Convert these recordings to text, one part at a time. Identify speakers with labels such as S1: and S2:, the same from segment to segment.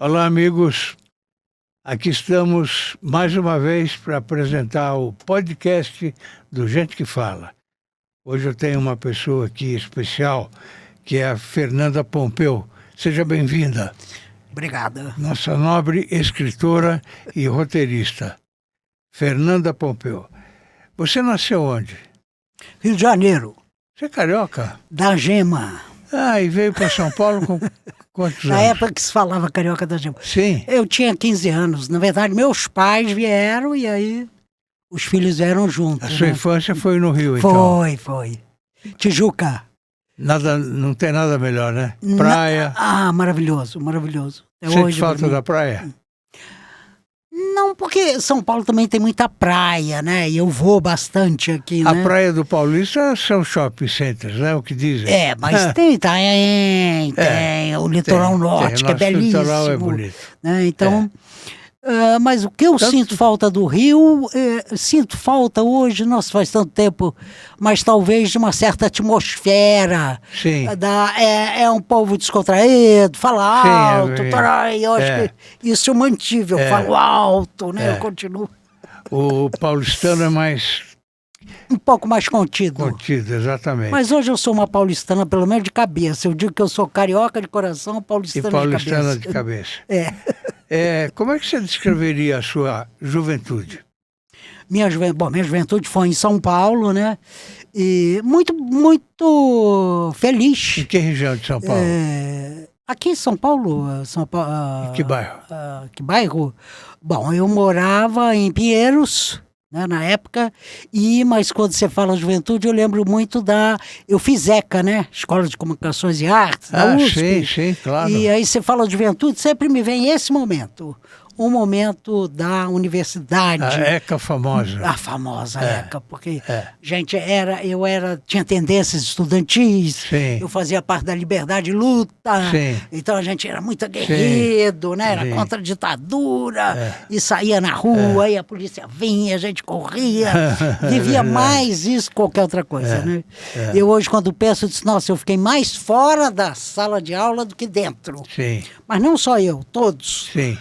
S1: Olá, amigos. Aqui estamos mais uma vez para apresentar o podcast do Gente que Fala. Hoje eu tenho uma pessoa aqui especial, que é a Fernanda Pompeu. Seja bem-vinda.
S2: Obrigada.
S1: Nossa nobre escritora e roteirista. Fernanda Pompeu. Você nasceu onde?
S2: Rio de Janeiro,
S1: Você é carioca?
S2: da Gema.
S1: Ah, e veio para São Paulo com quantos
S2: Na
S1: anos?
S2: época que se falava carioca da Gema.
S1: Sim.
S2: Eu tinha 15 anos. Na verdade, meus pais vieram e aí os filhos vieram juntos.
S1: A sua
S2: né?
S1: infância foi no Rio, então?
S2: Foi. Tijuca.
S1: Nada, não tem nada melhor, né? Praia.
S2: Maravilhoso. Até
S1: Sente
S2: hoje,
S1: falta
S2: pra mim.
S1: da praia?
S2: Não, porque São Paulo também tem muita praia, né? E eu vou bastante aqui,
S1: A
S2: né?
S1: praia do Paulista são shopping centers, né? O que dizem.
S2: É, mas tem. O litoral norte, que é
S1: Nosso
S2: belíssimo.
S1: litoral é bonito.
S2: Né? Então, mas o que eu sinto falta do Rio, sinto falta hoje, nossa, faz tanto tempo, mas talvez de uma certa atmosfera.
S1: Sim.
S2: É um povo descontraído, fala
S1: Sim,
S2: alto, eu acho
S1: é.
S2: que isso eu mantive, eu falo alto, né? Eu continuo
S1: O paulistano é mais
S2: um pouco mais contido.
S1: contido, exatamente.
S2: Mas hoje eu sou uma paulistana, pelo menos de cabeça. Eu digo que eu sou carioca de coração,
S1: E
S2: paulistana,
S1: paulistana
S2: de
S1: de
S2: cabeça.
S1: cabeça. Como é que você descreveria a sua juventude?
S2: Minha juventude foi em São Paulo, né? E muito feliz.
S1: Em que região de São Paulo?
S2: Aqui em São Paulo,
S1: Em que bairro?
S2: que bairro? Bom, eu morava em Pinheiros, né, na época, mas quando você fala juventude, eu lembro muito eu fiz ECA, né? Escola de Comunicações e Artes, da USP.
S1: Sim, claro.
S2: E aí você fala de juventude, sempre me vem esse momento. O momento da universidade.
S1: A ECA famosa.
S2: A famosa ECA, porque, gente, tinha tendências estudantis,
S1: Sim.
S2: eu fazia parte da Liberdade e Luta,
S1: Sim.
S2: então a gente era muito aguerrido, né? Era
S1: Sim.
S2: contra a ditadura, e saía na rua, e a polícia vinha, a gente corria, vivia mais isso que qualquer outra coisa, né? Eu hoje, quando penso, disse, nossa, eu fiquei mais fora da sala de aula do que dentro.
S1: Sim,
S2: Mas não só eu, todos.
S1: sim.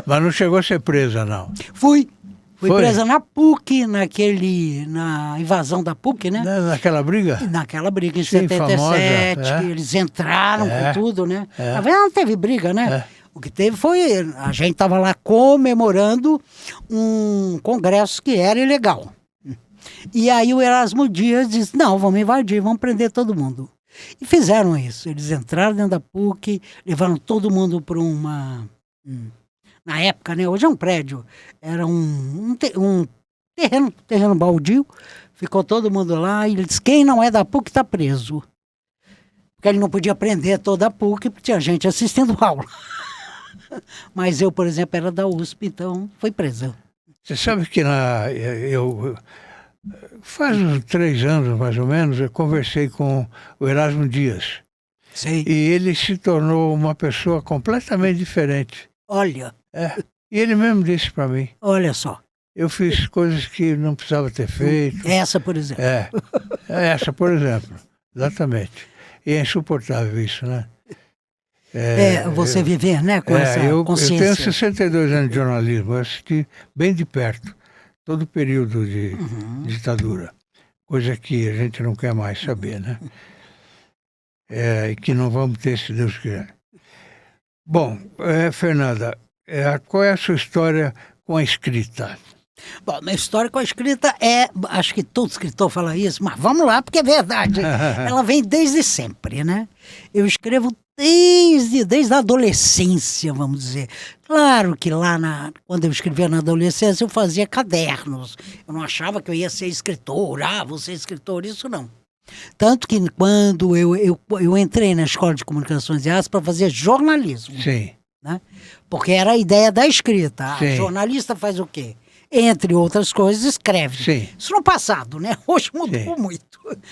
S1: Mas não chegou a ser presa, não.
S2: Fui
S1: Foi?
S2: presa na PUC, na invasão da PUC, né?
S1: Naquela briga?
S2: Naquela briga em
S1: Sim,
S2: 77,
S1: famosa,
S2: eles entraram com tudo, né?
S1: É.
S2: Na verdade não teve briga, né? O que teve foi, a gente estava lá comemorando um congresso que era ilegal. E aí o Erasmo Dias disse, não, vamos invadir, vamos prender todo mundo. E fizeram isso, eles entraram dentro da PUC, levaram todo mundo para na época, né? Hoje é um prédio, era um terreno baldio, ficou todo mundo lá, e ele disse, quem não é da PUC está preso. Porque ele não podia prender toda a PUC, porque tinha gente assistindo aula. Mas eu, por exemplo, era da USP, então fui presa.
S1: Você sabe que faz uns 3 anos, mais ou menos, eu conversei com o Erasmo Dias.
S2: Sei.
S1: E ele se tornou uma pessoa completamente diferente.
S2: Olha,
S1: E ele mesmo disse para mim,
S2: olha só.
S1: eu fiz coisas que não precisava ter feito.
S2: Essa, por exemplo.
S1: Essa, por exemplo. Exatamente. E é insuportável isso, né?
S2: Você viver, né, com essa
S1: eu
S2: consciência.
S1: tenho 62 anos de jornalismo, eu assisti bem de perto todo o período de ditadura, coisa que a gente não quer mais saber, né? E que não vamos ter, se Deus quiser. Bom, Fernanda, qual é a sua história com a escrita?
S2: Bom, minha história com a escrita acho que todo escritor fala isso, mas vamos lá, porque é verdade. Ela vem desde sempre, né? Eu escrevo desde a adolescência, vamos dizer. Claro que quando eu escrevia na adolescência, eu fazia cadernos. Eu não achava que eu ia ser escritor, vou ser escritor, isso não. Tanto que quando eu entrei na Escola de Comunicações e Artes para fazer jornalismo.
S1: Sim.
S2: Né? Porque era a ideia da escrita.
S1: Sim.
S2: Jornalista faz o quê? Entre outras coisas, escreve.
S1: Sim.
S2: Isso no passado, né? Hoje mudou muito.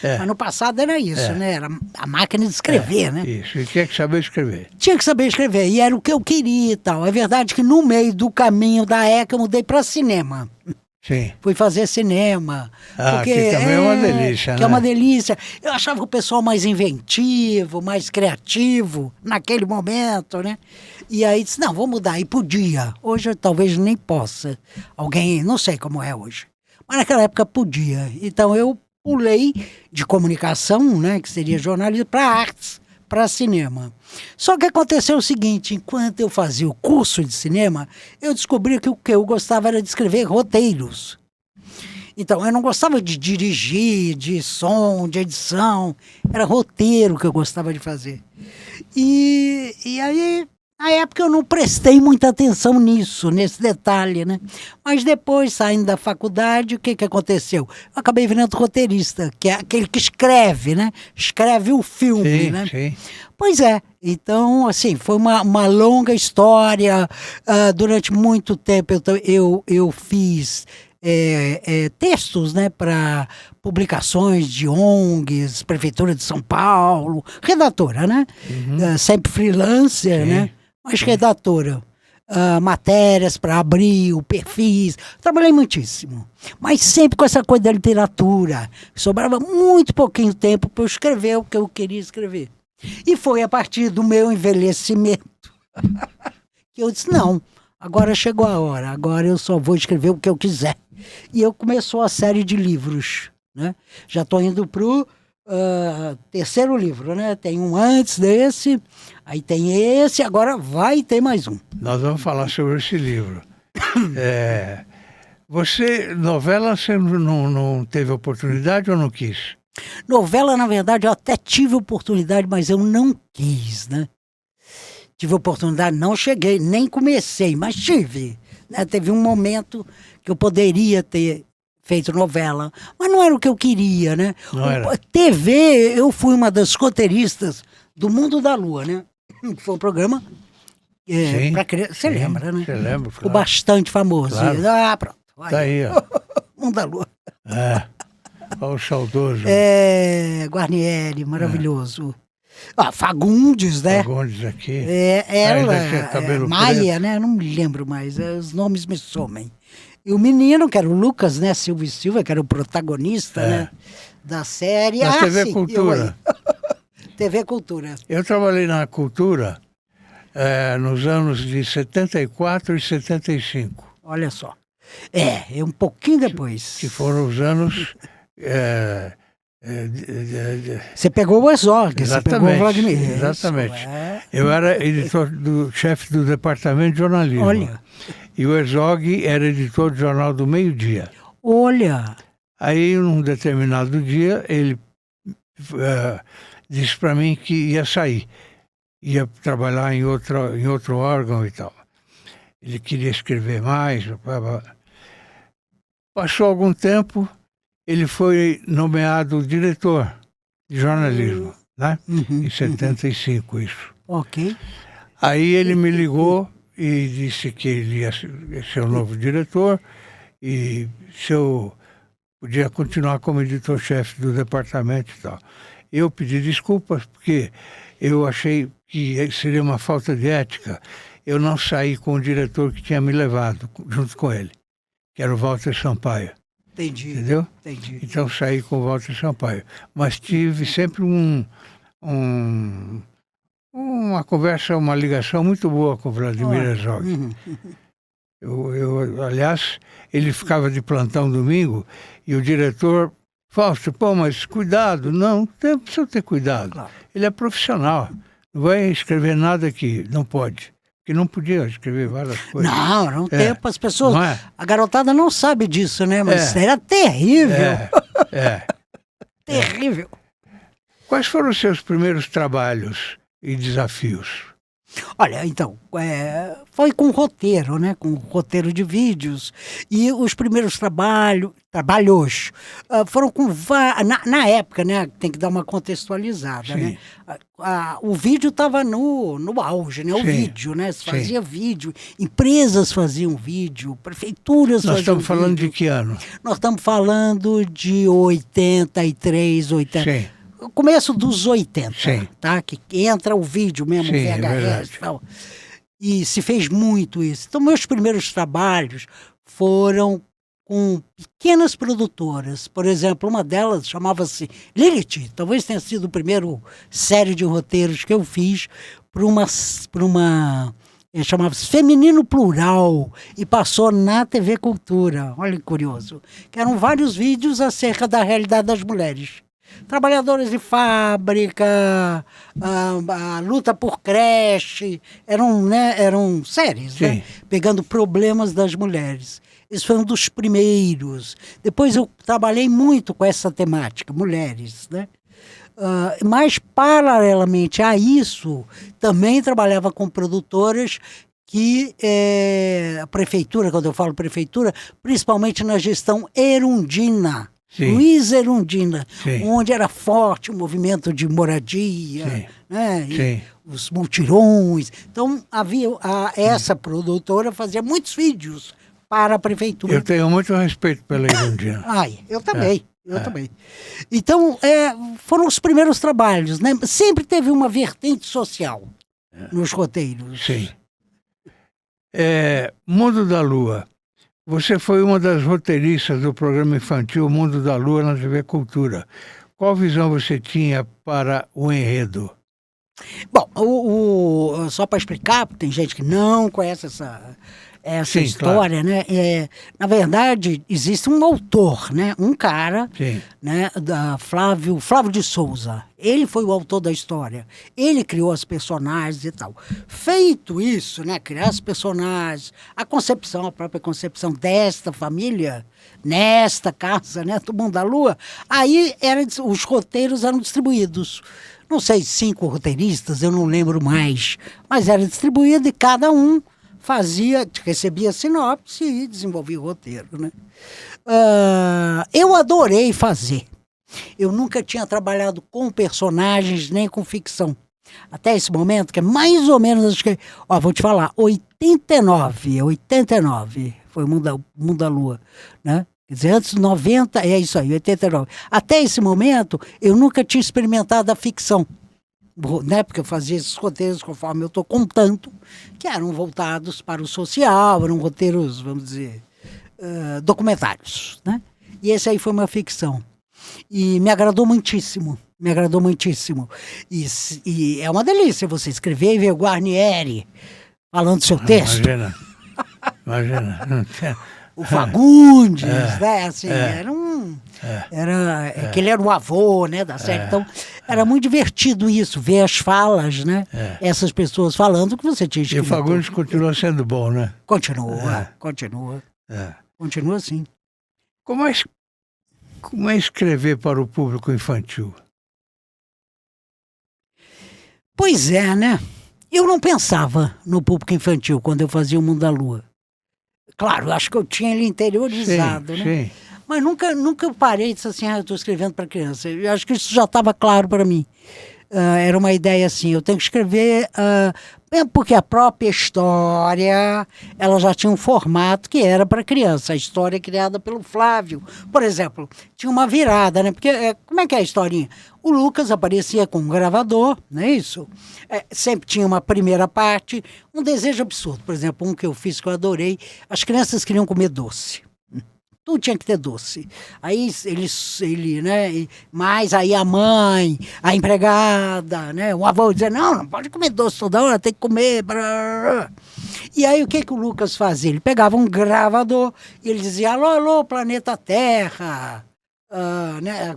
S2: Mas no passado era isso, né? Era a máquina de escrever, né?
S1: Isso, e tinha que saber escrever.
S2: Tinha que saber escrever, e era o que eu queria e tal. É verdade que no meio do caminho da ECA eu mudei para cinema.
S1: Sim.
S2: Fui fazer cinema.
S1: Ah, que também é uma delícia,
S2: que
S1: né?
S2: é uma delícia. Eu achava o pessoal mais inventivo, mais criativo naquele momento, né? E aí disse, não, vou mudar. E podia. Hoje eu talvez nem possa. Alguém, não sei como é hoje. Mas naquela época podia. Então eu pulei de comunicação, né? Que seria jornalismo, para artes, para cinema. Só que aconteceu o seguinte, enquanto eu fazia o curso de cinema, eu descobri que o que eu gostava era de escrever roteiros. Então, eu não gostava de dirigir, de som, de edição, era roteiro que eu gostava de fazer. E aí, na época eu não prestei muita atenção nisso, nesse detalhe, né? Mas depois, saindo da faculdade, o que aconteceu? Eu acabei virando roteirista, que é aquele que escreve, né? Escreve o filme,
S1: Sim,
S2: né?
S1: sim.
S2: Pois é, então, assim, foi uma longa história. Durante muito tempo eu fiz textos, né, para publicações de ONGs, Prefeitura de São Paulo, redatora, né? Sempre freelancer,
S1: Sim,
S2: né? Mas redatora. Matérias para Abril, perfis, trabalhei muitíssimo. Mas sempre com essa coisa da literatura. Sobrava muito pouquinho tempo para eu escrever o que eu queria escrever. E foi a partir do meu envelhecimento que eu disse, não, agora chegou a hora, agora eu só vou escrever o que eu quiser. E eu começou a série de livros, né? Já estou indo para o terceiro livro, né? Tem um antes desse, aí tem esse, agora vai ter mais um.
S1: Nós vamos falar sobre esse livro. Novela, você não teve oportunidade ou não quis?
S2: Novela, na verdade, eu até tive oportunidade, mas eu não quis, né? Tive oportunidade, não cheguei, nem comecei, mas tive. Né? Teve um momento que eu poderia ter feito novela, mas não era o que eu queria, né?
S1: Não era.
S2: TV, eu fui uma das roteiristas do Mundo da Lua, né? Foi um programa para criança. Você lembra, né?
S1: Você lembra,
S2: Ficou
S1: claro.
S2: bastante famoso.
S1: Claro.
S2: Pronto.
S1: Tá aí, ó.
S2: Mundo da Lua.
S1: Olha o saudoso.
S2: Guarnieri, maravilhoso. Fagundes, né?
S1: Fagundes aqui.
S2: Ela,
S1: Ainda tinha cabelo
S2: Maia,
S1: preto.
S2: né? Não me lembro mais, os nomes me somem. E o menino, que era o Lucas, né? Silva e Silva, que era o protagonista, né? Da série.
S1: Na TV
S2: sim,
S1: Cultura.
S2: TV Cultura.
S1: Eu trabalhei na Cultura nos anos de 74 e 75.
S2: Olha só. Um pouquinho depois.
S1: Que foram os anos...
S2: Você pegou o Herzog, você pegou o Vladimir.
S1: Exatamente.
S2: Isso,
S1: Eu era chefe do departamento de jornalismo.
S2: Olha.
S1: E o Herzog era editor do Jornal do Meio-Dia.
S2: Olha.
S1: Aí, num determinado dia, ele disse para mim que ia sair. Ia trabalhar em outro órgão e tal. Ele queria escrever mais. Passou algum tempo, ele foi nomeado diretor de jornalismo, né? Em 75, isso.
S2: Ok.
S1: Aí ele me ligou e disse que ele ia ser o novo diretor e se eu podia continuar como editor-chefe do departamento e tal. Eu pedi desculpas porque eu achei que seria uma falta de ética eu não saí com o diretor que tinha me levado, junto com ele, que era o Walter Sampaio.
S2: Entendi.
S1: Entendeu?
S2: Entendi.
S1: Então saí com o Walter Sampaio. Mas tive sempre uma conversa, uma ligação muito boa com o Vladimir Herzog. Aliás, ele ficava de plantão domingo e o diretor, Fausto, mas cuidado. Não precisa ter cuidado.
S2: Claro.
S1: Ele é profissional. Não vai escrever nada que não pode. Porque não podia escrever várias coisas.
S2: Não tem para as pessoas.
S1: Não é?
S2: A garotada não sabe disso, né? Mas era terrível. Terrível.
S1: Quais foram os seus primeiros trabalhos e desafios?
S2: Olha, então, foi com roteiro, né? Com roteiro de vídeos. E os primeiros trabalhos foram com... Na época, né? Tem que dar uma contextualizada, né? O vídeo estava no auge, né? O vídeo, né? Se fazia vídeo, empresas faziam vídeo, prefeituras faziam vídeo. Nós
S1: estamos falando de que ano?
S2: Nós estamos falando de 83, 80...
S1: Sim.
S2: Começo dos 80,
S1: Sim.
S2: Tá? Que entra o vídeo mesmo,
S1: Sim,
S2: VHS e tal. E se fez muito isso. Então, meus primeiros trabalhos foram com pequenas produtoras. Por exemplo, uma delas chamava-se Lilith, talvez tenha sido a primeira série de roteiros que eu fiz para uma chamava-se Feminino Plural e passou na TV Cultura. Olha que curioso. Que eram vários vídeos acerca da realidade das mulheres. Trabalhadoras de fábrica, a luta por creche, eram séries, né? Pegando problemas das mulheres. Esse foi um dos primeiros. Depois eu trabalhei muito com essa temática, mulheres, né? Mas, paralelamente a isso, também trabalhava com produtoras que a prefeitura, quando eu falo prefeitura, principalmente na gestão Erundina, Luiz Erundina, onde era forte o movimento de moradia, né? Os multirões. Então, essa produtora fazia muitos vídeos para a prefeitura.
S1: Eu tenho muito respeito pela Erundina.
S2: Eu também. Eu também. Então, foram os primeiros trabalhos, né? Sempre teve uma vertente social nos roteiros.
S1: Sim. Mundo da Lua. Você foi uma das roteiristas do programa infantil Mundo da Lua na TV Cultura. Qual visão você tinha para o enredo?
S2: Bom, só para explicar, porque tem gente que não conhece essa história, claro, né? Na verdade, existe um autor, né? Um cara, né? Flávio de Souza. Ele foi o autor da história. Ele criou as personagens e tal. Feito isso, né? Criar as personagens, a própria concepção desta família, nesta casa, né? Do Mundo da Lua. Aí os roteiros eram distribuídos. Não sei, 5 roteiristas, eu não lembro mais. Mas era distribuído e cada um recebia a sinopse e desenvolvia o roteiro, né? Eu adorei fazer. Eu nunca tinha trabalhado com personagens nem com ficção. Até esse momento, que é mais ou menos, acho que, vou te falar, 89 foi o Mundo da Lua, né? Quer dizer, antes de 90, é isso aí, 89. Até esse momento, eu nunca tinha experimentado a ficção. Né, porque eu fazia esses roteiros, conforme eu estou contando, que eram voltados para o social, eram roteiros, vamos dizer, documentários, né? E esse aí foi uma ficção. E me agradou muitíssimo, E é uma delícia você escrever e ver o Guarnieri falando seu texto.
S1: Imagina.
S2: O Fagundes, né? Assim, que ele era o avô, né, da série. Então, era muito divertido isso, ver as falas, né? Essas pessoas falando que você tinha escrito.
S1: E o Fagundes continua sendo bom, né?
S2: Continua. Continua sim.
S1: Como é escrever para o público infantil?
S2: Pois é, né? Eu não pensava no público infantil quando eu fazia o Mundo da Lua. Claro, acho que eu tinha ele interiorizado, né? Sim. Mas nunca parei e disse assim, eu estou escrevendo para criança. Eu acho que isso já estava claro para mim. Era uma ideia assim, eu tenho que escrever, porque a própria história, ela já tinha um formato que era para criança. A história criada pelo Flávio. Por exemplo, tinha uma virada, né? Porque como é que é a historinha? O Lucas aparecia com um gravador, não é isso? Sempre tinha uma primeira parte, um desejo absurdo. Por exemplo, um que eu fiz que eu adorei, as crianças queriam comer doce. Tudo tinha que ter doce. Aí ele, né? Mas aí a mãe, a empregada, né? O avô dizia, não pode comer doce toda hora, tem que comer. E aí o que o Lucas fazia? Ele pegava um gravador e ele dizia, alô, planeta Terra, né?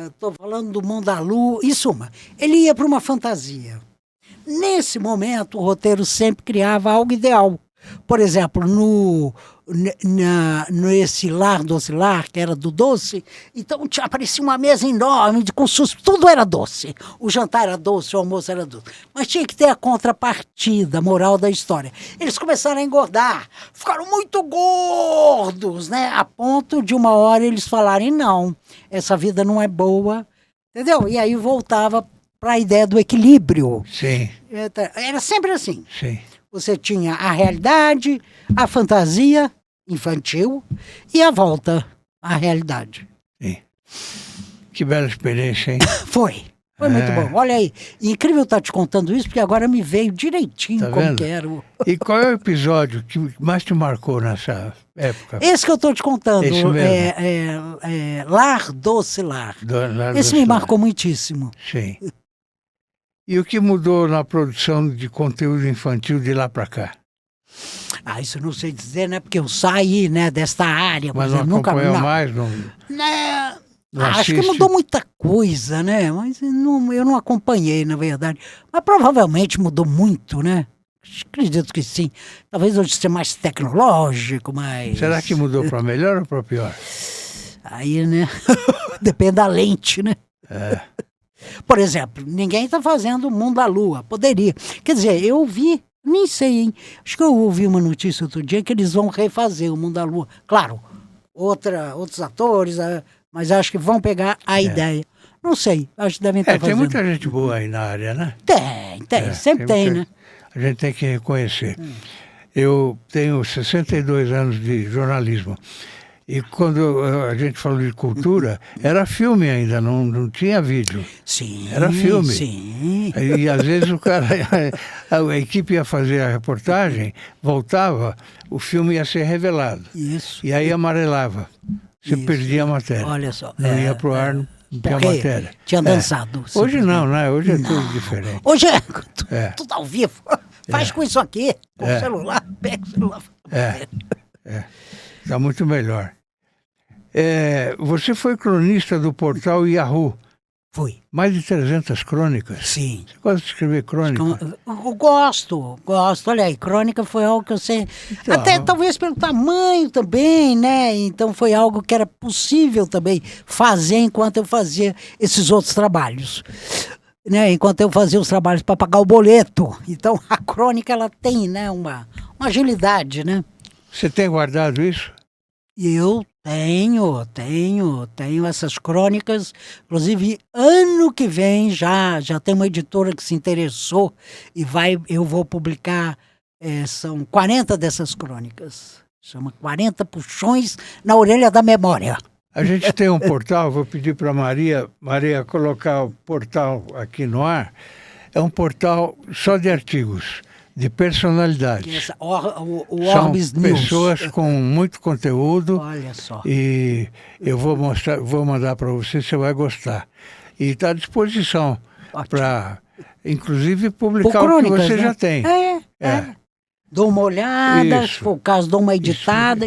S2: Estou falando do Mundo da Lua. Em suma, ele ia para uma fantasia. Nesse momento, o roteiro sempre criava algo ideal. Por exemplo, nesse Doce Lar, que era do doce, então aparecia uma mesa enorme, com tudo era doce. O jantar era doce, o almoço era doce. Mas tinha que ter a contrapartida, a moral da história. Eles começaram a engordar, ficaram muito gordos, né? A ponto de uma hora eles falarem, não, essa vida não é boa, entendeu? E aí voltava para a ideia do equilíbrio.
S1: Sim.
S2: Era sempre assim.
S1: Sim.
S2: Você tinha a realidade, a fantasia infantil e a volta à realidade.
S1: Sim. Que bela experiência, hein?
S2: Foi. Foi muito bom. Olha aí, incrível estar te contando isso, porque agora me veio direitinho
S1: Tá
S2: como
S1: vendo?
S2: que era.
S1: E qual é o episódio que mais te marcou nessa época?
S2: Esse que eu estou te contando,
S1: Isso mesmo.
S2: Lar Doce Lar.
S1: Lá
S2: Esse
S1: do
S2: me
S1: Sul.
S2: marcou muitíssimo.
S1: Sim. E o que mudou na produção de conteúdo infantil de lá para cá?
S2: Isso eu não sei dizer, né? Porque eu saí, né, desta área.
S1: Mas não
S2: eu nunca,
S1: acompanhou
S2: não,
S1: mais? Não,
S2: né,
S1: não
S2: acho que
S1: assiste?
S2: mudou muita coisa, né? Mas eu não acompanhei, na verdade. Mas provavelmente mudou muito, né? Acredito que sim. Talvez hoje seja mais tecnológico, mais...
S1: Será que mudou para melhor ou para pior?
S2: Aí, né? Depende da lente, né?
S1: É.
S2: Por exemplo, ninguém está fazendo o Mundo da Lua. Poderia. Quer dizer, eu vi, nem sei, hein? Acho que eu ouvi uma notícia outro dia que eles vão refazer o Mundo da Lua. Claro, outros atores, mas acho que vão pegar a ideia. Não sei, acho que devem estar
S1: Tem
S2: fazendo.
S1: muita gente boa aí na área, né?
S2: Tem, sempre tem,
S1: muita-
S2: né?
S1: A gente tem que reconhecer. Eu tenho 62 anos de jornalismo. E quando a gente falou de cultura, era filme ainda, não tinha vídeo.
S2: Sim.
S1: Era filme.
S2: Sim.
S1: E às vezes o cara, a equipe ia fazer a reportagem, voltava, o filme ia ser revelado.
S2: Isso.
S1: E aí amarelava. Você
S2: Isso.
S1: perdia a matéria.
S2: Olha só.
S1: Não ia pro ar, não tinha
S2: Porque
S1: matéria.
S2: tinha dançado.
S1: Hoje não, né? Hoje é tudo diferente.
S2: Hoje é
S1: É.
S2: tudo ao vivo. Faz com isso aqui, com o celular, pega o celular.
S1: Está muito melhor. Você foi cronista do portal Yahoo.
S2: Fui.
S1: Mais de 300 crônicas.
S2: Sim.
S1: Você gosta de escrever crônica?
S2: Eu gosto. Olha aí, crônica foi algo que eu sei.
S1: Então,
S2: Até talvez pelo tamanho também, né? Então foi algo que era possível também fazer enquanto eu fazia esses outros trabalhos. Né? Enquanto eu fazia os trabalhos para pagar o boleto. Então a crônica ela tem, né, uma agilidade, né?
S1: Você tem guardado isso?
S2: E eu tenho essas crônicas. Inclusive, ano que vem já tem uma editora que se interessou e eu vou publicar, são 40 dessas crônicas. Chama 40 puxões na orelha da memória.
S1: A gente tem um portal, vou pedir para Maria colocar o portal aqui no ar. É um portal só de artigos, de personalidades.
S2: O
S1: São
S2: Orbis News.
S1: pessoas com muito conteúdo.
S2: Olha só.
S1: E eu vou mandar para você vai gostar. E está à disposição para, inclusive, publicar o que você já tem.
S2: Dou uma olhada,
S1: Isso.
S2: se for o caso, dou uma editada.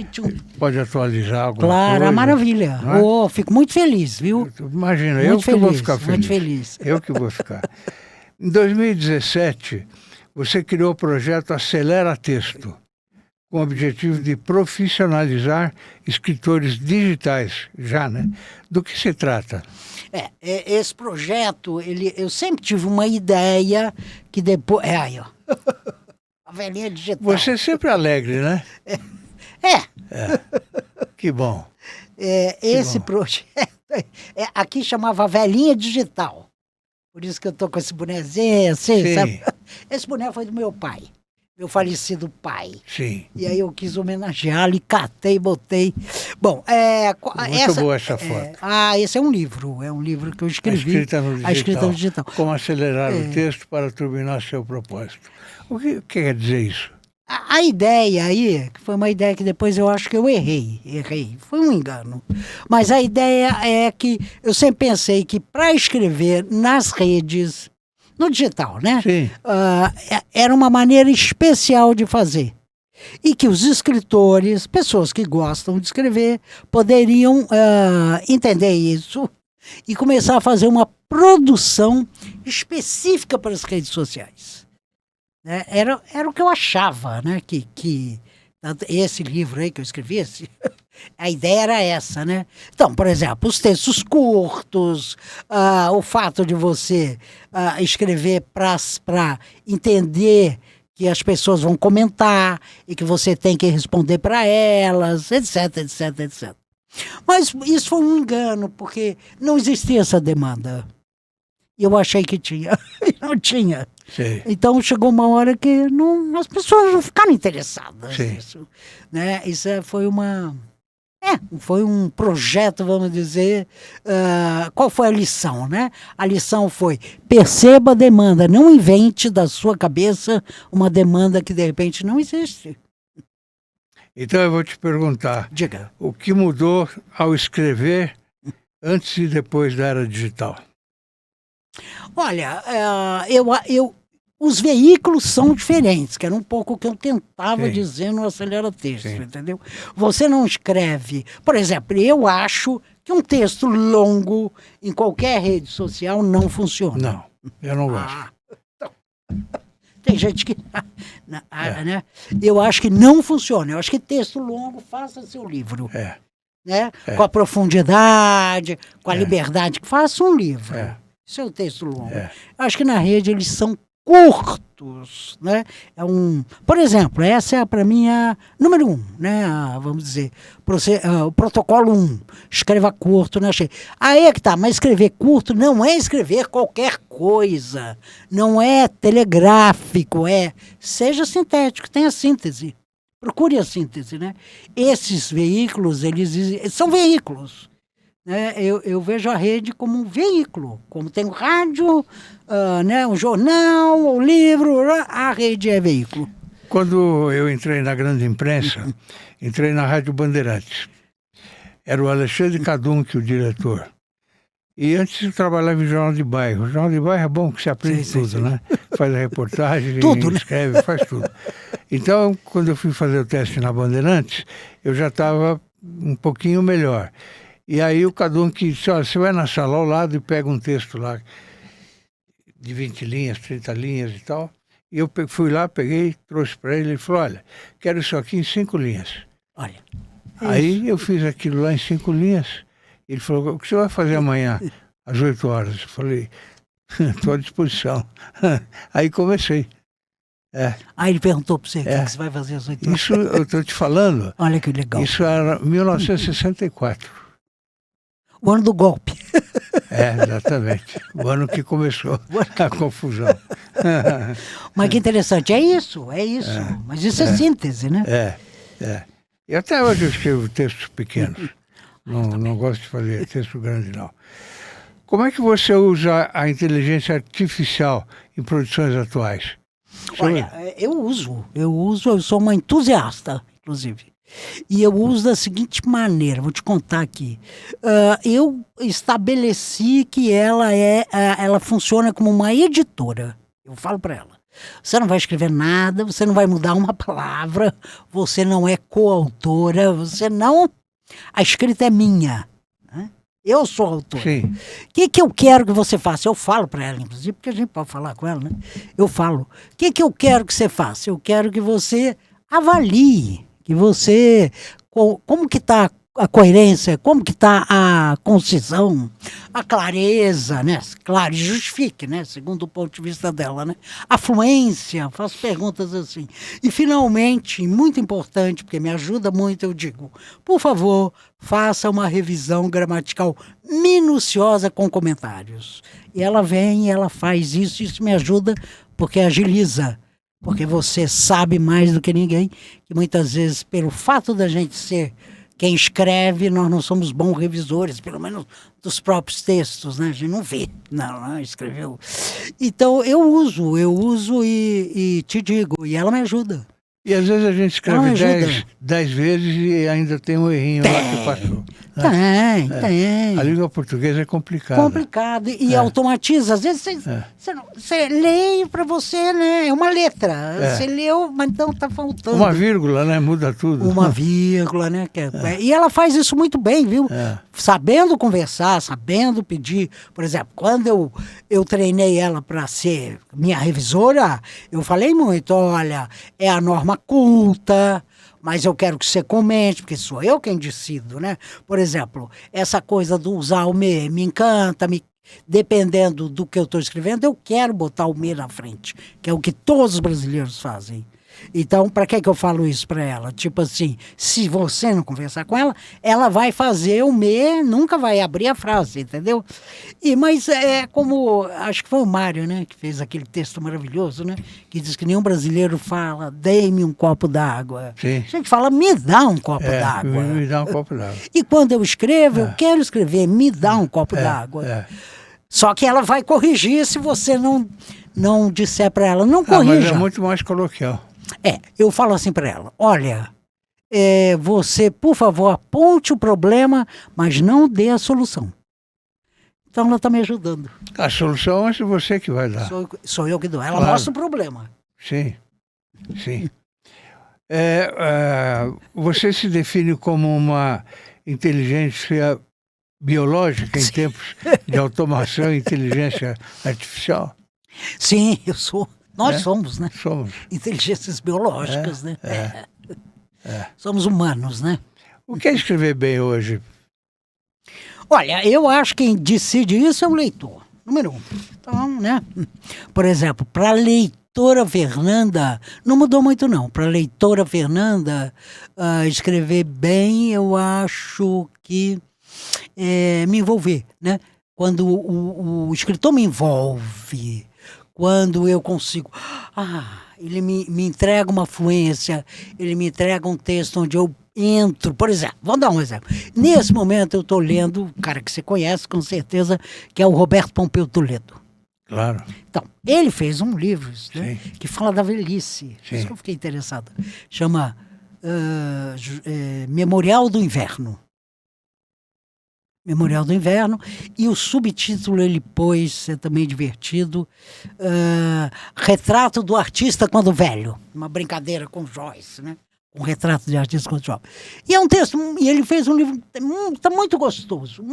S1: Pode atualizar alguma
S2: Claro,
S1: coisa.
S2: maravilha.
S1: Não é?
S2: Fico muito feliz, viu?
S1: Imagina,
S2: Muito
S1: eu que vou
S2: feliz,
S1: ficar feliz.
S2: muito feliz.
S1: Eu que vou ficar. Em 2017, você criou o projeto Acelera Texto, com o objetivo de profissionalizar escritores digitais, já, né? Do que se trata?
S2: Esse projeto, eu sempre tive uma ideia que depois... aí, ó. A velhinha digital.
S1: Você é sempre alegre, né? Que bom.
S2: Esse projeto... aqui chamava Velhinha Digital. Por isso que eu tô com esse bonezinho, assim,
S1: Sim.
S2: sabe? Esse boné foi do meu pai. Meu falecido pai.
S1: Sim.
S2: E aí eu quis homenageá-lo e catei, botei. Bom,
S1: Muito boa essa foto.
S2: Esse é um livro que eu
S1: A
S2: escrevi.
S1: escrita no digital.
S2: A escrita no digital.
S1: Como acelerar o texto para turbinar seu propósito. O que quer dizer isso?
S2: A ideia aí, que foi uma ideia que depois eu acho que eu errei. Foi um engano. Mas a ideia é que eu sempre pensei que para escrever nas redes, no digital, né?
S1: Sim.
S2: Era uma maneira especial de fazer. E que os escritores, pessoas que gostam de escrever, poderiam entender isso e começar a fazer uma produção específica para as redes sociais. Né? Era o que eu achava, né? Que esse livro aí que eu escrevi, a ideia era essa, né? Então, por exemplo, os textos curtos, o fato de você escrever para entender que as pessoas vão comentar e que você tem que responder para elas, etc, etc, etc. Mas isso foi um engano, porque não existia essa demanda. E eu achei que tinha, e não tinha.
S1: Sim.
S2: Então chegou uma hora que as pessoas não ficaram interessadas
S1: Sim.
S2: nisso. Né? Isso foi uma Foi um projeto, vamos dizer. Qual foi a lição, né? A lição foi: perceba a demanda, não invente da sua cabeça uma demanda que de repente não existe.
S1: Então eu vou te perguntar,
S2: Diga.
S1: o que mudou ao escrever antes e depois da era digital?
S2: Olha, os veículos são diferentes, que era um pouco o que eu tentava
S1: Sim.
S2: dizer no Acelera Texto,
S1: Sim.
S2: entendeu? Você não escreve... Por exemplo, eu acho que um texto longo em qualquer rede social não funciona.
S1: Não, eu não gosto.
S2: Então, tem gente que... né? Eu acho que não funciona. Eu acho que texto longo, faça seu livro. Né? Com a profundidade, com a liberdade. Faça um livro. Isso é o texto longo. Eu acho que na rede eles são curtos, né? Por exemplo, essa é para mim a número 1, né? Vamos dizer, o protocolo 1, escreva curto, né? Aí é que tá, mas escrever curto não é escrever qualquer coisa, não é telegráfico, seja sintético, tenha síntese, procure a síntese, né? Esses veículos, eles são veículos. Eu vejo a rede como um veículo, como tem o rádio, né, o jornal, o livro, a rede é veículo.
S1: Quando eu entrei na grande imprensa, entrei na Rádio Bandeirantes. Era o Alexandre Cadunque, o diretor. E antes eu trabalhava em jornal de bairro. O jornal de bairro é bom que você aprende tudo, né? Faz a reportagem,
S2: tudo,
S1: escreve, faz tudo. Então, quando eu fui fazer o teste na Bandeirantes, eu já estava um pouquinho melhor. E aí o Cadunque disse, olha, você vai na sala ao lado e pega um texto lá de 20 linhas, 30 linhas e tal. E eu fui lá, peguei, trouxe para ele e falou, olha, quero isso aqui em 5 linhas.
S2: Olha.
S1: Aí eu fiz aquilo lá em 5 linhas. Ele falou, o que você vai fazer amanhã às 8 horas? Eu falei, estou à disposição. Aí comecei.
S2: Aí ele perguntou para você, o que você vai fazer às 8 horas?
S1: Isso eu estou te falando.
S2: Olha que legal.
S1: Isso era 1964.
S2: O ano do golpe.
S1: Exatamente. O ano que começou a confusão.
S2: Mas que interessante, é isso. Mas isso é síntese, né?
S1: E até hoje eu escrevo textos pequenos. Não gosto de fazer texto grande, não. Como é que você usa a inteligência artificial em produções atuais?
S2: Olha, eu sou uma entusiasta, inclusive. E eu uso da seguinte maneira, vou te contar aqui. Eu estabeleci que ela funciona como uma editora. Eu falo para ela, você não vai escrever nada, você não vai mudar uma palavra, você não é coautora, a escrita é minha. Né? Eu sou autora. O que eu quero que você faça? Eu falo para ela, inclusive, porque a gente pode falar com ela, né? Eu falo, o que eu quero que você faça? Eu quero que você avalie, que você, como que está a coerência, como que está a concisão, a clareza, né? Claro, justifique, né? Segundo o ponto de vista dela, né? A fluência, faço perguntas assim. E finalmente, muito importante, porque me ajuda muito, eu digo, por favor, faça uma revisão gramatical minuciosa com comentários. E ela vem e ela faz isso me ajuda porque agiliza. Porque você sabe mais do que ninguém, que muitas vezes, pelo fato da gente ser quem escreve, nós não somos bons revisores, pelo menos dos próprios textos, né? A gente não vê, não escreveu. Então, eu uso e te digo, e ela me ajuda.
S1: E às vezes a gente escreve 10 vezes e ainda tem um errinho lá que passou.
S2: Tem.
S1: A língua portuguesa é complicada.
S2: Complicado. E automatiza. Às vezes você lê para você, né? É uma letra. Você leu, mas então tá faltando.
S1: Uma vírgula, né? Muda tudo.
S2: Uma vírgula, né? E ela faz isso muito bem, viu? Sabendo conversar, sabendo pedir. Por exemplo, quando eu treinei ela para ser minha revisora, eu falei muito, olha, é a norma culta, mas eu quero que você comente, porque sou eu quem decido, né? Por exemplo, essa coisa do usar o me encanta, dependendo do que eu estou escrevendo, eu quero botar o me na frente, que é o que todos os brasileiros fazem. Então, para que eu falo isso para ela? Tipo assim, se você não conversar com ela, ela vai fazer o nunca vai abrir a frase, entendeu? Mas é como, acho que foi o Mário, né, que fez aquele texto maravilhoso, né, que diz que nenhum brasileiro fala, dê-me um copo d'água.
S1: Sim.
S2: A gente fala, me dá um copo d'água.
S1: Me dá um copo d'água.
S2: E quando eu escrevo, eu quero escrever, me dá um copo d'água. Só que ela vai corrigir se você não disser para ela, não corrija.
S1: Mas é muito mais coloquial.
S2: Eu falo assim para ela, olha, você, por favor, aponte o problema, mas não dê a solução. Então ela está me ajudando.
S1: A solução é você que vai dar.
S2: Sou eu que dou. Ela
S1: Claro.
S2: mostra o problema.
S1: Sim, sim. Você se define como uma inteligência biológica em tempos de automação e inteligência artificial?
S2: Sim, eu sou. Nós somos, né?
S1: Somos.
S2: Inteligências biológicas, né? Somos humanos, né?
S1: O que é escrever bem hoje?
S2: Olha, eu acho que quem decide isso é o leitor, número 1. Então, né? Por exemplo, para a leitora Fernanda, não mudou muito não. Para a leitora Fernanda, escrever bem, eu acho que me envolver, né? Quando o escritor me envolve, quando eu consigo... ele me entrega uma fluência, ele me entrega um texto onde eu entro, por exemplo, vamos dar um exemplo. Nesse momento eu estou lendo um cara que você conhece com certeza, que é o Roberto Pompeu Toledo.
S1: Claro.
S2: Então, ele fez um livro, né, que fala da velhice. Por isso que eu fiquei interessado. Chama Memorial do Inverno. Memorial do Inverno, e o subtítulo ele pôs, é também divertido, Retrato do Artista Quando Velho, uma brincadeira com Joyce, né? Um retrato de artista quando jovem. E é um texto, e ele fez um livro, está muito gostoso,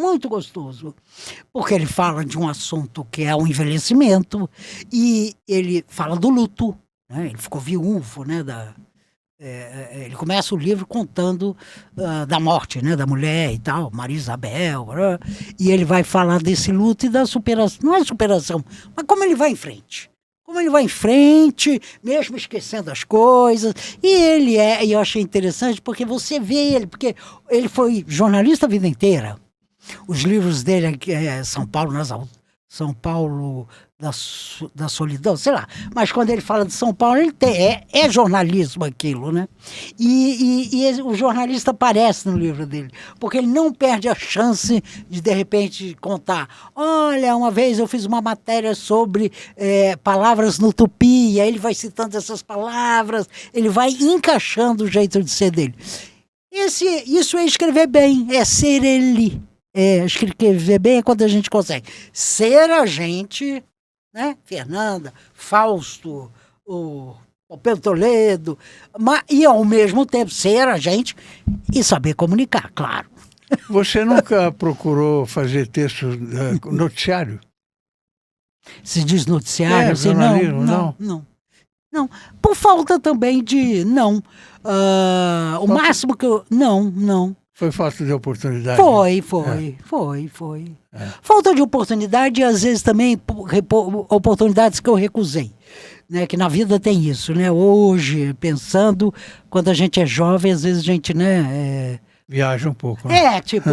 S2: porque ele fala de um assunto que é o envelhecimento, e ele fala do luto, né? Ele ficou viúvo, né? Ele começa o livro contando da morte, né, da mulher e tal, Maria Isabel, e ele vai falar desse luto e da superação, não é superação, mas como ele vai em frente. Mesmo esquecendo as coisas, e eu achei interessante porque você vê ele, porque ele foi jornalista a vida inteira. Os livros dele é São Paulo da Solidão, sei lá. Mas quando ele fala de São Paulo, ele é jornalismo aquilo, né? E o jornalista aparece no livro dele, porque ele não perde a chance de repente, contar. Olha, uma vez eu fiz uma matéria sobre palavras no tupi, e aí ele vai citando essas palavras, ele vai encaixando o jeito de ser dele. Isso é escrever bem, é ser ele. Escrever bem é quando a gente consegue ser a gente, né? Fernanda, Fausto, o Pedro Toledo, e ao mesmo tempo ser a gente e saber comunicar, claro.
S1: Você nunca procurou fazer texto noticiário?
S2: Se diz noticiário? Assim,
S1: jornalismo,
S2: não. Por falta também de... Não. O máximo que eu... Não.
S1: Foi falta de oportunidade?
S2: Foi. Falta de oportunidade e às vezes também oportunidades que eu recusei, né? Que na vida tem isso, né? Hoje, pensando, quando a gente é jovem, às vezes a gente, né?
S1: Viaja um pouco. Né?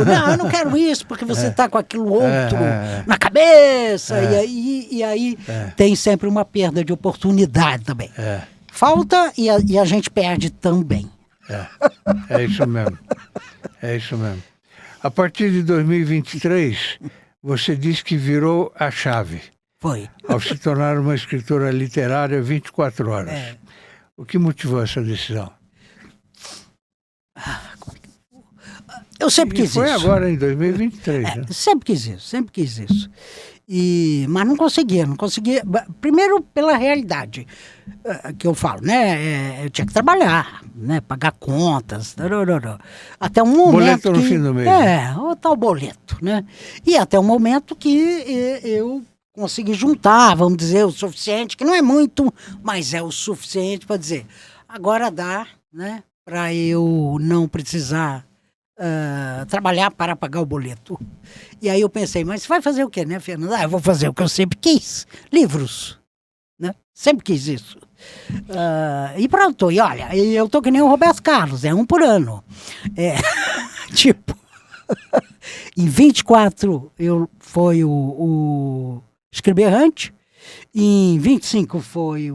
S2: Não, eu não quero isso porque você está com aquilo outro na cabeça. E aí tem sempre uma perda de oportunidade também. Falta e a gente perde também.
S1: É isso mesmo. É isso mesmo. A partir de 2023, você disse que virou a chave.
S2: Foi.
S1: Ao se tornar uma escritora literária 24 horas. O que motivou essa decisão?
S2: Eu sempre quis isso.
S1: Foi agora, em 2023. Né?
S2: Sempre quis isso. Mas não conseguia. Primeiro, pela realidade que eu falo, né? Eu tinha que trabalhar, né? Pagar contas, até um momento
S1: boleto no fim do mês.
S2: O tal boleto, né? E até um momento que eu consegui juntar, vamos dizer, o suficiente, que não é muito, mas é o suficiente para dizer, agora dá, né? Para eu não precisar trabalhar para pagar o boleto. E aí eu pensei, mas você vai fazer o quê, né, Fernanda? Eu vou fazer o que eu sempre quis, livros, né? Sempre quis isso. E pronto, e olha, eu tô que nem o Roberto Carlos, é um por ano. Tipo, em 24 foi o Escrever Errante, em 25 foi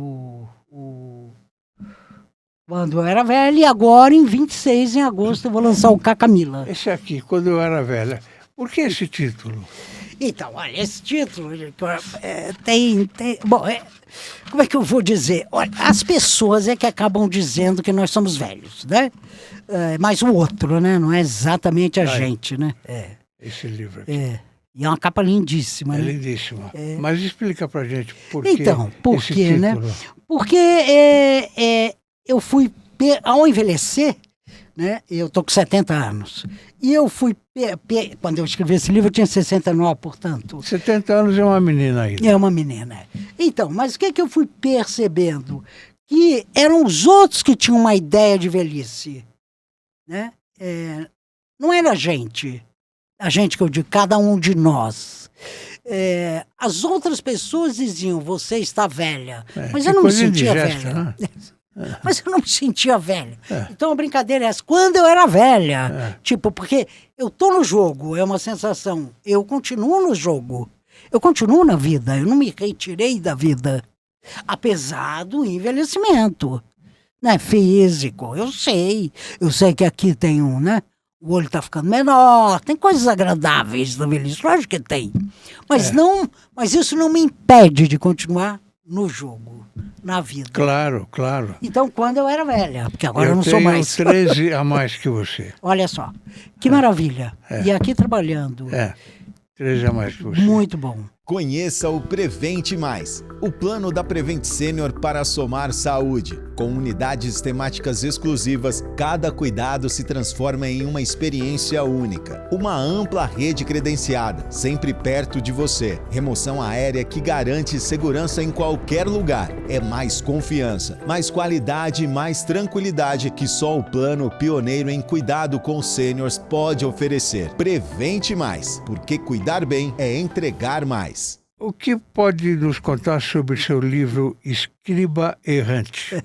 S2: Quando Eu Era Velha, e agora em 26, em agosto, eu vou lançar o Cacamila.
S1: Esse aqui, Quando Eu Era Velha. Por que esse título?
S2: Então, olha, esse título tem bom, como é que eu vou dizer? Olha, as pessoas é que acabam dizendo que nós somos velhos, né? Mas o outro, né? Não é exatamente a gente, né?
S1: Esse livro aqui.
S2: E é uma capa lindíssima, né?
S1: Lindíssima. Mas explica pra gente por
S2: Então, por
S1: esse
S2: quê, né?
S1: título.
S2: Porque eu fui, ao envelhecer, né? Eu tô com 70 anos. E eu fui, quando eu escrevi esse livro, eu tinha 69, portanto.
S1: 70 anos é uma menina ainda.
S2: É uma menina. Então, mas o que eu fui percebendo? Que eram os outros que tinham uma ideia de velhice, né? Não era a gente que eu digo, cada um de nós. As outras pessoas diziam, você está velha. Mas eu não me sentia velha. Né? Mas eu não me sentia velha. Então a brincadeira é essa. Quando eu era velha, tipo, porque eu tô no jogo, é uma sensação. Eu continuo no jogo. Eu continuo na vida. Eu não me retirei da vida. Apesar do envelhecimento, né? Físico. Eu sei que aqui tem né? O olho tá ficando menor, tem coisas agradáveis da velhice, lógico que tem. Mas isso não me impede de continuar no jogo, na vida.
S1: Claro, claro.
S2: Então, quando eu era velha, porque agora eu não sou mais.
S1: Eu tenho 13 a mais que você.
S2: Olha só, que maravilha. E aqui trabalhando.
S1: 13 a mais que você.
S2: Muito bom.
S3: Conheça o Prevente Mais, o plano da Prevent Senior para somar saúde. Com unidades temáticas exclusivas, cada cuidado se transforma em uma experiência única. Uma ampla rede credenciada, sempre perto de você. Remoção aérea que garante segurança em qualquer lugar. É mais confiança, mais qualidade e mais tranquilidade que só o plano pioneiro em cuidado com os sêniors pode oferecer. Prevente Mais, porque cuidar bem é entregar mais.
S1: O que pode nos contar sobre seu livro Escriba Errante?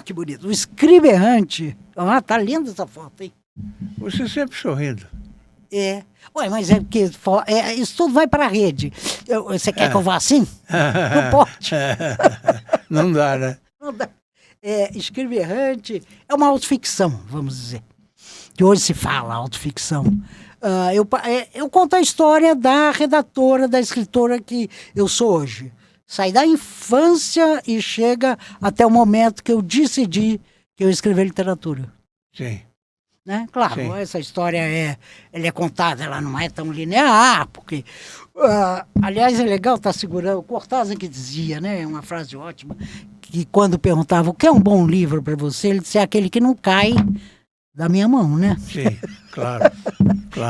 S2: Que bonito. O Escriba Errante. Tá linda essa foto, hein?
S1: Você sempre sorrindo.
S2: Ué, mas é porque isso tudo vai para a rede. Você quer que eu vá assim? Não pode.
S1: Não dá, né?
S2: Não dá. Escriba Errante é uma autoficção, vamos dizer. Que hoje se fala autoficção. Eu conto a história da redatora, da escritora que eu sou hoje. Sai da infância e chega até o momento que eu decidi que eu escrever literatura.
S1: Sim.
S2: Né? Claro, sim. Essa história ela é contada, ela não é tão linear, porque... aliás, é legal estar segurando... O Cortázar que dizia, né? Uma frase ótima, que quando perguntava o que é um bom livro para você, ele dizia aquele que não cai da minha mão, né?
S1: Sim, claro.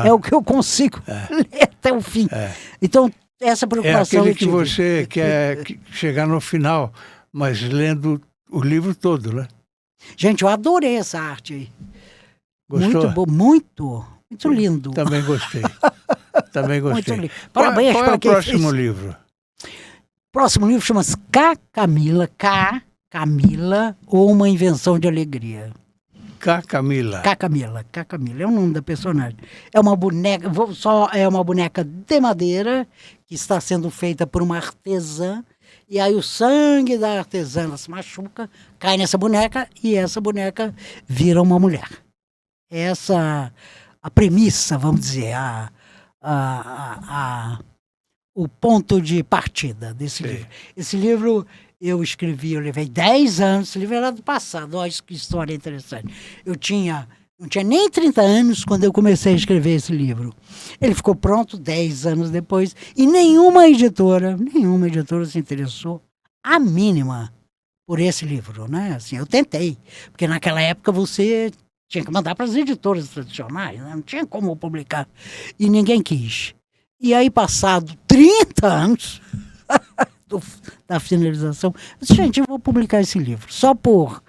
S2: É o que eu consigo ler até o fim. Então, essa preocupação...
S1: É aquele que você quer chegar no final, mas lendo o livro todo, né?
S2: Gente, eu adorei essa arte aí.
S1: Gostou?
S2: Muito bom, muito lindo.
S1: Também gostei. Também gostei.
S2: Muito lindo. Parabéns
S1: qual é o próximo livro?
S2: Próximo livro chama-se Cacamila, ou Uma Invenção de Alegria.
S1: Cacamila.
S2: Cacamila é o nome da personagem. É uma boneca, é uma boneca de madeira que está sendo feita por uma artesã. E aí o sangue da artesã ela se machuca, cai nessa boneca e essa boneca vira uma mulher. Essa a premissa, vamos dizer, o ponto de partida desse livro. Esse livro eu levei 10 anos, esse livro era do passado, olha que história interessante. Eu não tinha nem 30 anos quando eu comecei a escrever esse livro. Ele ficou pronto 10 anos depois e nenhuma editora se interessou a mínima por esse livro, né? Assim, eu tentei, porque naquela época você tinha que mandar para as editoras tradicionais, né? Não tinha como publicar e ninguém quis. E aí, passado 30 anos da finalização, eu disse, gente, eu vou publicar esse livro, só por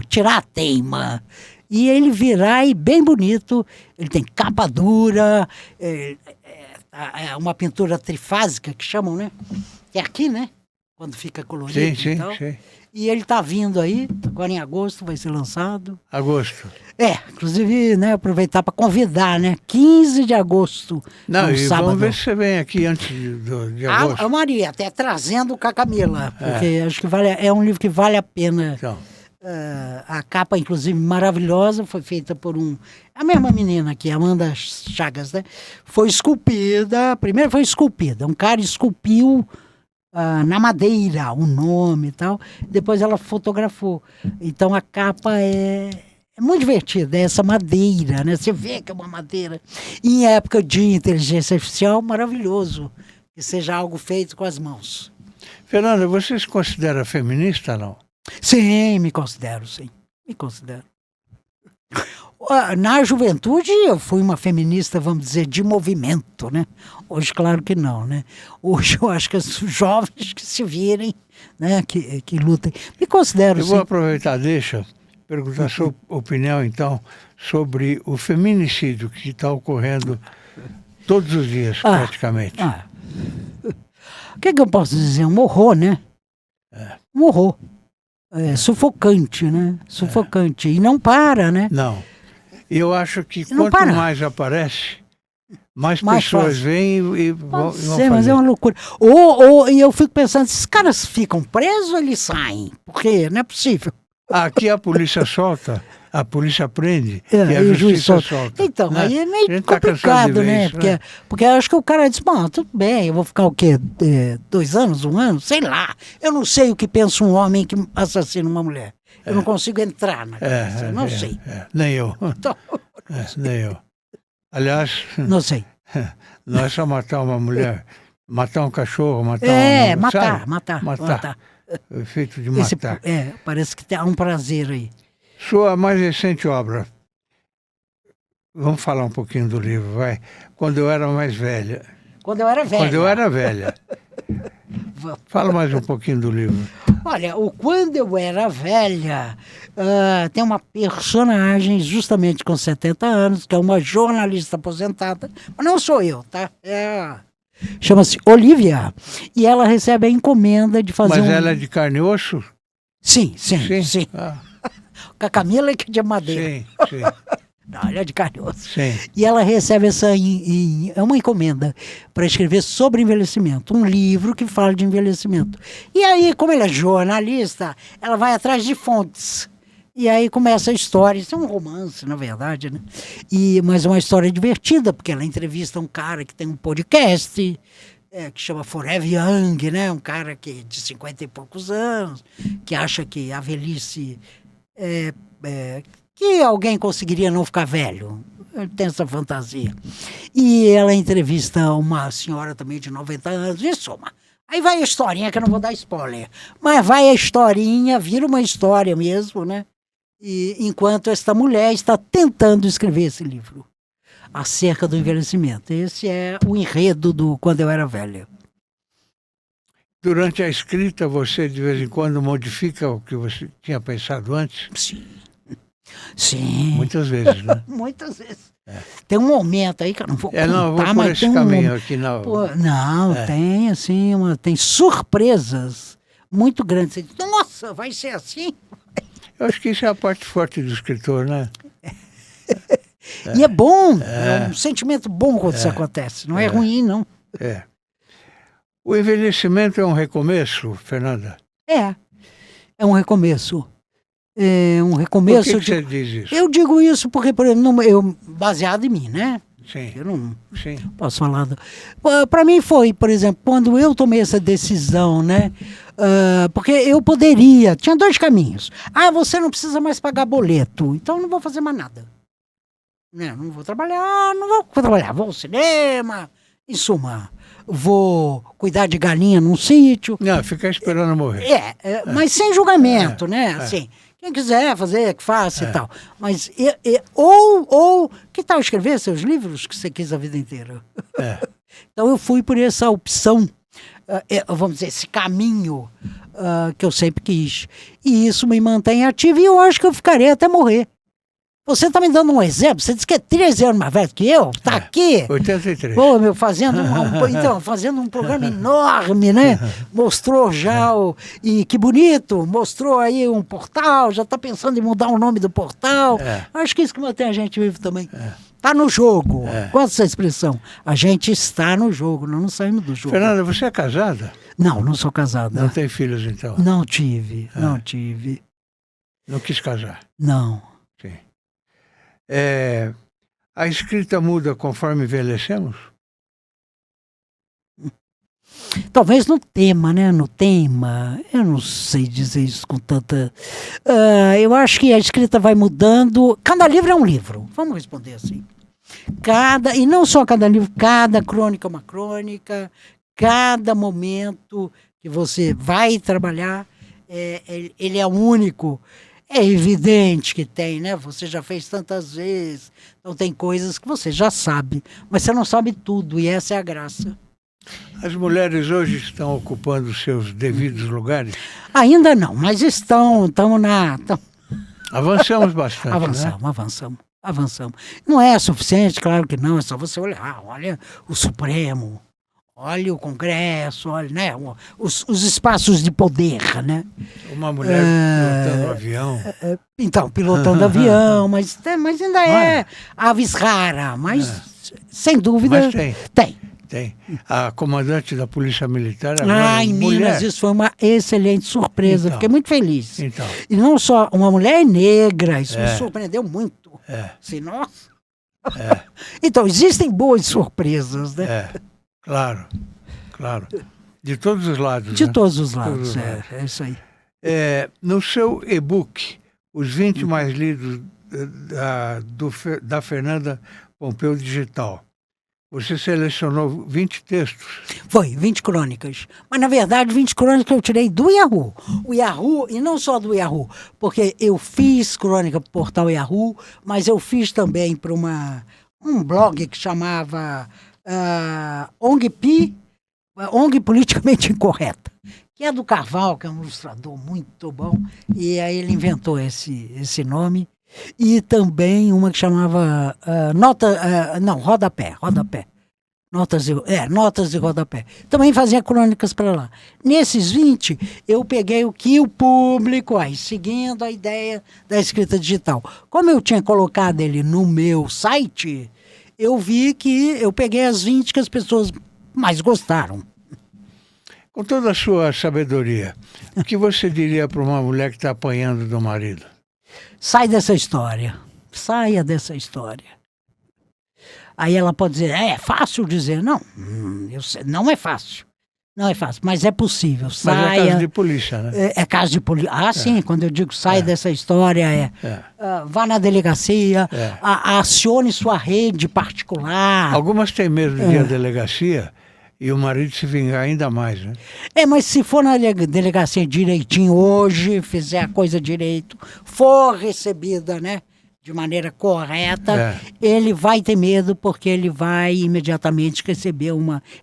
S2: tirar a teima. E ele virar bem bonito, ele tem capa dura, é uma pintura trifásica que chamam, né? É aqui, né? quando fica colorido
S1: Sim,
S2: e tal.
S1: sim.
S2: E ele está vindo aí, agora em agosto vai ser lançado.
S1: Agosto.
S2: Inclusive, né, aproveitar para convidar, né? 15 de agosto,
S1: Não,
S2: um
S1: e
S2: sábado.
S1: vamos ver se você vem aqui antes de agosto.
S2: A Maria, até trazendo com a Camila, porque acho que é um livro que vale a pena.
S1: Então,
S2: A capa, inclusive, maravilhosa, foi feita por a mesma menina aqui, Amanda Chagas, né? Foi esculpida, primeiro foi esculpida, um cara esculpiu na madeira o nome e tal, depois ela fotografou. Então a capa é muito divertida, é essa madeira, né? Você vê que é uma madeira. E em época de inteligência artificial, maravilhoso que seja algo feito com as mãos.
S1: Fernanda, você se considera feminista, não?
S2: Sim, me considero, sim. Me considero. Na juventude, eu fui uma feminista, vamos dizer, de movimento, né? Hoje, claro que não, né? Hoje, eu acho que os jovens que se virem, né? Que lutem. Me considero,
S1: Eu
S2: sim.
S1: vou aproveitar, perguntar a sua opinião, então, sobre o feminicídio que está ocorrendo todos os dias, praticamente.
S2: O que eu posso dizer? Um horror, né? Um horror. Sufocante, né? Sufocante. E não para, né?
S1: Não. Eu acho que
S2: Não
S1: quanto
S2: para.
S1: mais aparece, mais
S2: Mais
S1: pessoas
S2: fácil.
S1: vêm e vão
S2: Pode
S1: fazer.
S2: ser, mas é uma loucura. E eu fico pensando, esses caras ficam presos ou eles saem? Porque não é possível.
S1: Aqui a polícia solta, a polícia prende e a
S2: o juiz
S1: justiça solta.
S2: Então,
S1: né?
S2: aí é
S1: A
S2: meio
S1: gente tá cansado de
S2: complicado,
S1: ver
S2: né?
S1: isso,
S2: Porque eu acho que o cara diz, bom, tudo bem, eu vou ficar o quê? 2 anos, 1 ano? Sei lá. Eu não sei o que pensa um homem que assassina uma mulher. Eu não consigo entrar na cabeça, eu não sei.
S1: Nem eu.
S2: Então,
S1: Nem eu. Aliás,
S2: não sei.
S1: não é só matar uma mulher, matar um cachorro, matar uma... sabe?
S2: matar.
S1: O efeito de
S2: Esse,
S1: matar.
S2: parece que há um prazer aí.
S1: Sua mais recente obra, vamos falar um pouquinho do livro, vai. Quando eu era mais velha.
S2: Quando eu era velha.
S1: Quando eu era velha. Fala mais um pouquinho do livro.
S2: Olha, o Quando Eu Era Velha tem uma personagem justamente com 70 anos, que é uma jornalista aposentada, mas não sou eu, tá? Chama-se Olivia, e ela recebe a encomenda de fazer
S1: Mas ela é de carne e osso?
S2: Sim.
S1: Ah,
S2: Com a Camila que é de madeira.
S1: sim.
S2: Não, ela é de carne e osso.
S1: Sim.
S2: E ela recebe é uma encomenda para escrever sobre envelhecimento, um livro que fala de envelhecimento. E aí, como ela é jornalista, ela vai atrás de fontes. E aí começa a história, isso é um romance, na verdade, né? Mas é uma história divertida, porque ela entrevista um cara que tem um podcast, que chama Forever Young, né? Um cara que de 50 e poucos anos, que acha que a velhice que alguém conseguiria não ficar velho. Ele tem essa fantasia. E ela entrevista uma senhora também de 90 anos, em suma. Aí vai a historinha, que eu não vou dar spoiler. Mas vai a historinha, vira uma história mesmo, né? E enquanto esta mulher está tentando escrever esse livro acerca do envelhecimento. Esse é o enredo do Quando Eu Era Velha.
S1: Durante a escrita, você de vez em quando modifica o que você tinha pensado antes?
S2: Sim.
S1: Muitas vezes, né?
S2: Muitas vezes. Tem um momento aí que eu não vou contar,
S1: não, vou por
S2: mas
S1: esse
S2: tem
S1: caminho aqui. Não.
S2: Tem assim, tem surpresas muito grandes. Você diz, nossa, vai ser assim?
S1: Eu acho que isso é a parte forte do escritor, né?
S2: E é bom, é um sentimento bom quando isso acontece, não é ruim, não.
S1: O envelhecimento é um recomeço, Fernanda?
S2: É um recomeço. É um recomeço.
S1: Por que você diz isso?
S2: Eu digo isso porque, por exemplo, baseado em mim, né?
S1: Sim.
S2: Eu não
S1: Sim.
S2: posso falar. Para mim foi, por exemplo, quando eu tomei essa decisão, né? Porque eu poderia, tinha 2 caminhos. Você não precisa mais pagar boleto, então eu não vou fazer mais nada. Não vou trabalhar, vou ao cinema, em suma, vou cuidar de galinha num sítio.
S1: Não, ficar esperando morrer.
S2: Mas sem julgamento, né? Assim, quem quiser fazer, que faça e tal. Mas, ou que tal escrever seus livros que você quis a vida inteira? Então eu fui por essa opção, vamos dizer, esse caminho que eu sempre quis. E isso me mantém ativo e eu acho que eu ficarei até morrer. Você está me dando um exemplo, você disse que é 13 anos mais velho que eu, está aqui.
S1: 83.
S2: Pô, meu, fazendo um programa enorme, né? Mostrou já e que bonito, mostrou aí um portal, já está pensando em mudar o nome do portal. Acho que isso que mantém a gente vivo também. Está no jogo. Qual é essa expressão? A gente está no jogo, não saímos do jogo.
S1: Fernanda, você é casada?
S2: Não sou casada.
S1: Não tem filhos, então?
S2: Não tive.
S1: Não quis casar?
S2: Não.
S1: Sim. A escrita muda conforme envelhecemos?
S2: Talvez no tema, né? No tema. Eu não sei dizer isso com tanta... eu acho que a escrita vai mudando. Cada livro é um livro. Vamos responder assim. E não só cada livro, cada crônica é uma crônica. Cada momento que você vai trabalhar, ele é único. É evidente que tem, né? Você já fez tantas vezes. Então tem coisas que você já sabe. Mas você não sabe tudo, e essa é a graça.
S1: As mulheres hoje estão ocupando seus devidos lugares?
S2: Ainda não, mas estamos na...
S1: Avançamos bastante,
S2: Avançamos. Não é suficiente, claro que não. É só você olhar. Olha o Supremo. Olha o Congresso, olha, né, os espaços de poder, né?
S1: Uma mulher pilotando avião.
S2: Então, pilotando avião, mas ainda é aves rara, mas sem dúvida
S1: mas
S2: tem.
S1: A comandante da Polícia Militar
S2: em Minas, isso foi uma excelente surpresa,
S1: então,
S2: fiquei muito feliz.
S1: Então.
S2: E não só uma mulher negra, isso me surpreendeu muito. Assim, nossa. Então, existem boas surpresas, né?
S1: Claro. De todos os lados.
S2: De
S1: né?
S2: todos os lados, é isso aí.
S1: No seu e-book, os 20 mais lidos da Fernanda Pompeu Digital, você selecionou 20 textos?
S2: Foi, 20 crônicas. Mas, na verdade, 20 crônicas eu tirei do Yahoo. O Yahoo, e não só do Yahoo, porque eu fiz crônica para o portal Yahoo, mas eu fiz também para um blog que chamava ONG Politicamente Incorreta, que é do Carvalho, que é um ilustrador muito bom, e aí ele inventou esse nome. E também uma que chamava Rodapé. Notas e Rodapé. Também fazia crônicas para lá. Nesses 20, eu peguei o que o público, seguindo a ideia da escrita digital. Como eu tinha colocado ele no meu site, eu vi que eu peguei as 20 que as pessoas mais gostaram.
S1: Com toda a sua sabedoria, o que você diria para uma mulher que está apanhando do marido?
S2: Saia dessa história. Aí ela pode dizer, é fácil dizer. Não, eu sei, não é fácil. Não é fácil, mas é possível. Saia.
S1: Mas é caso de polícia, né?
S2: É caso de polícia. Sim, quando eu digo saia dessa história, vá na delegacia, acione sua rede particular.
S1: Algumas têm medo de ir à delegacia e o marido se vingar ainda mais, né?
S2: Mas se for na delegacia direitinho hoje, fizer a coisa direito, for recebida, né, de maneira correta, ele vai ter medo porque ele vai imediatamente receber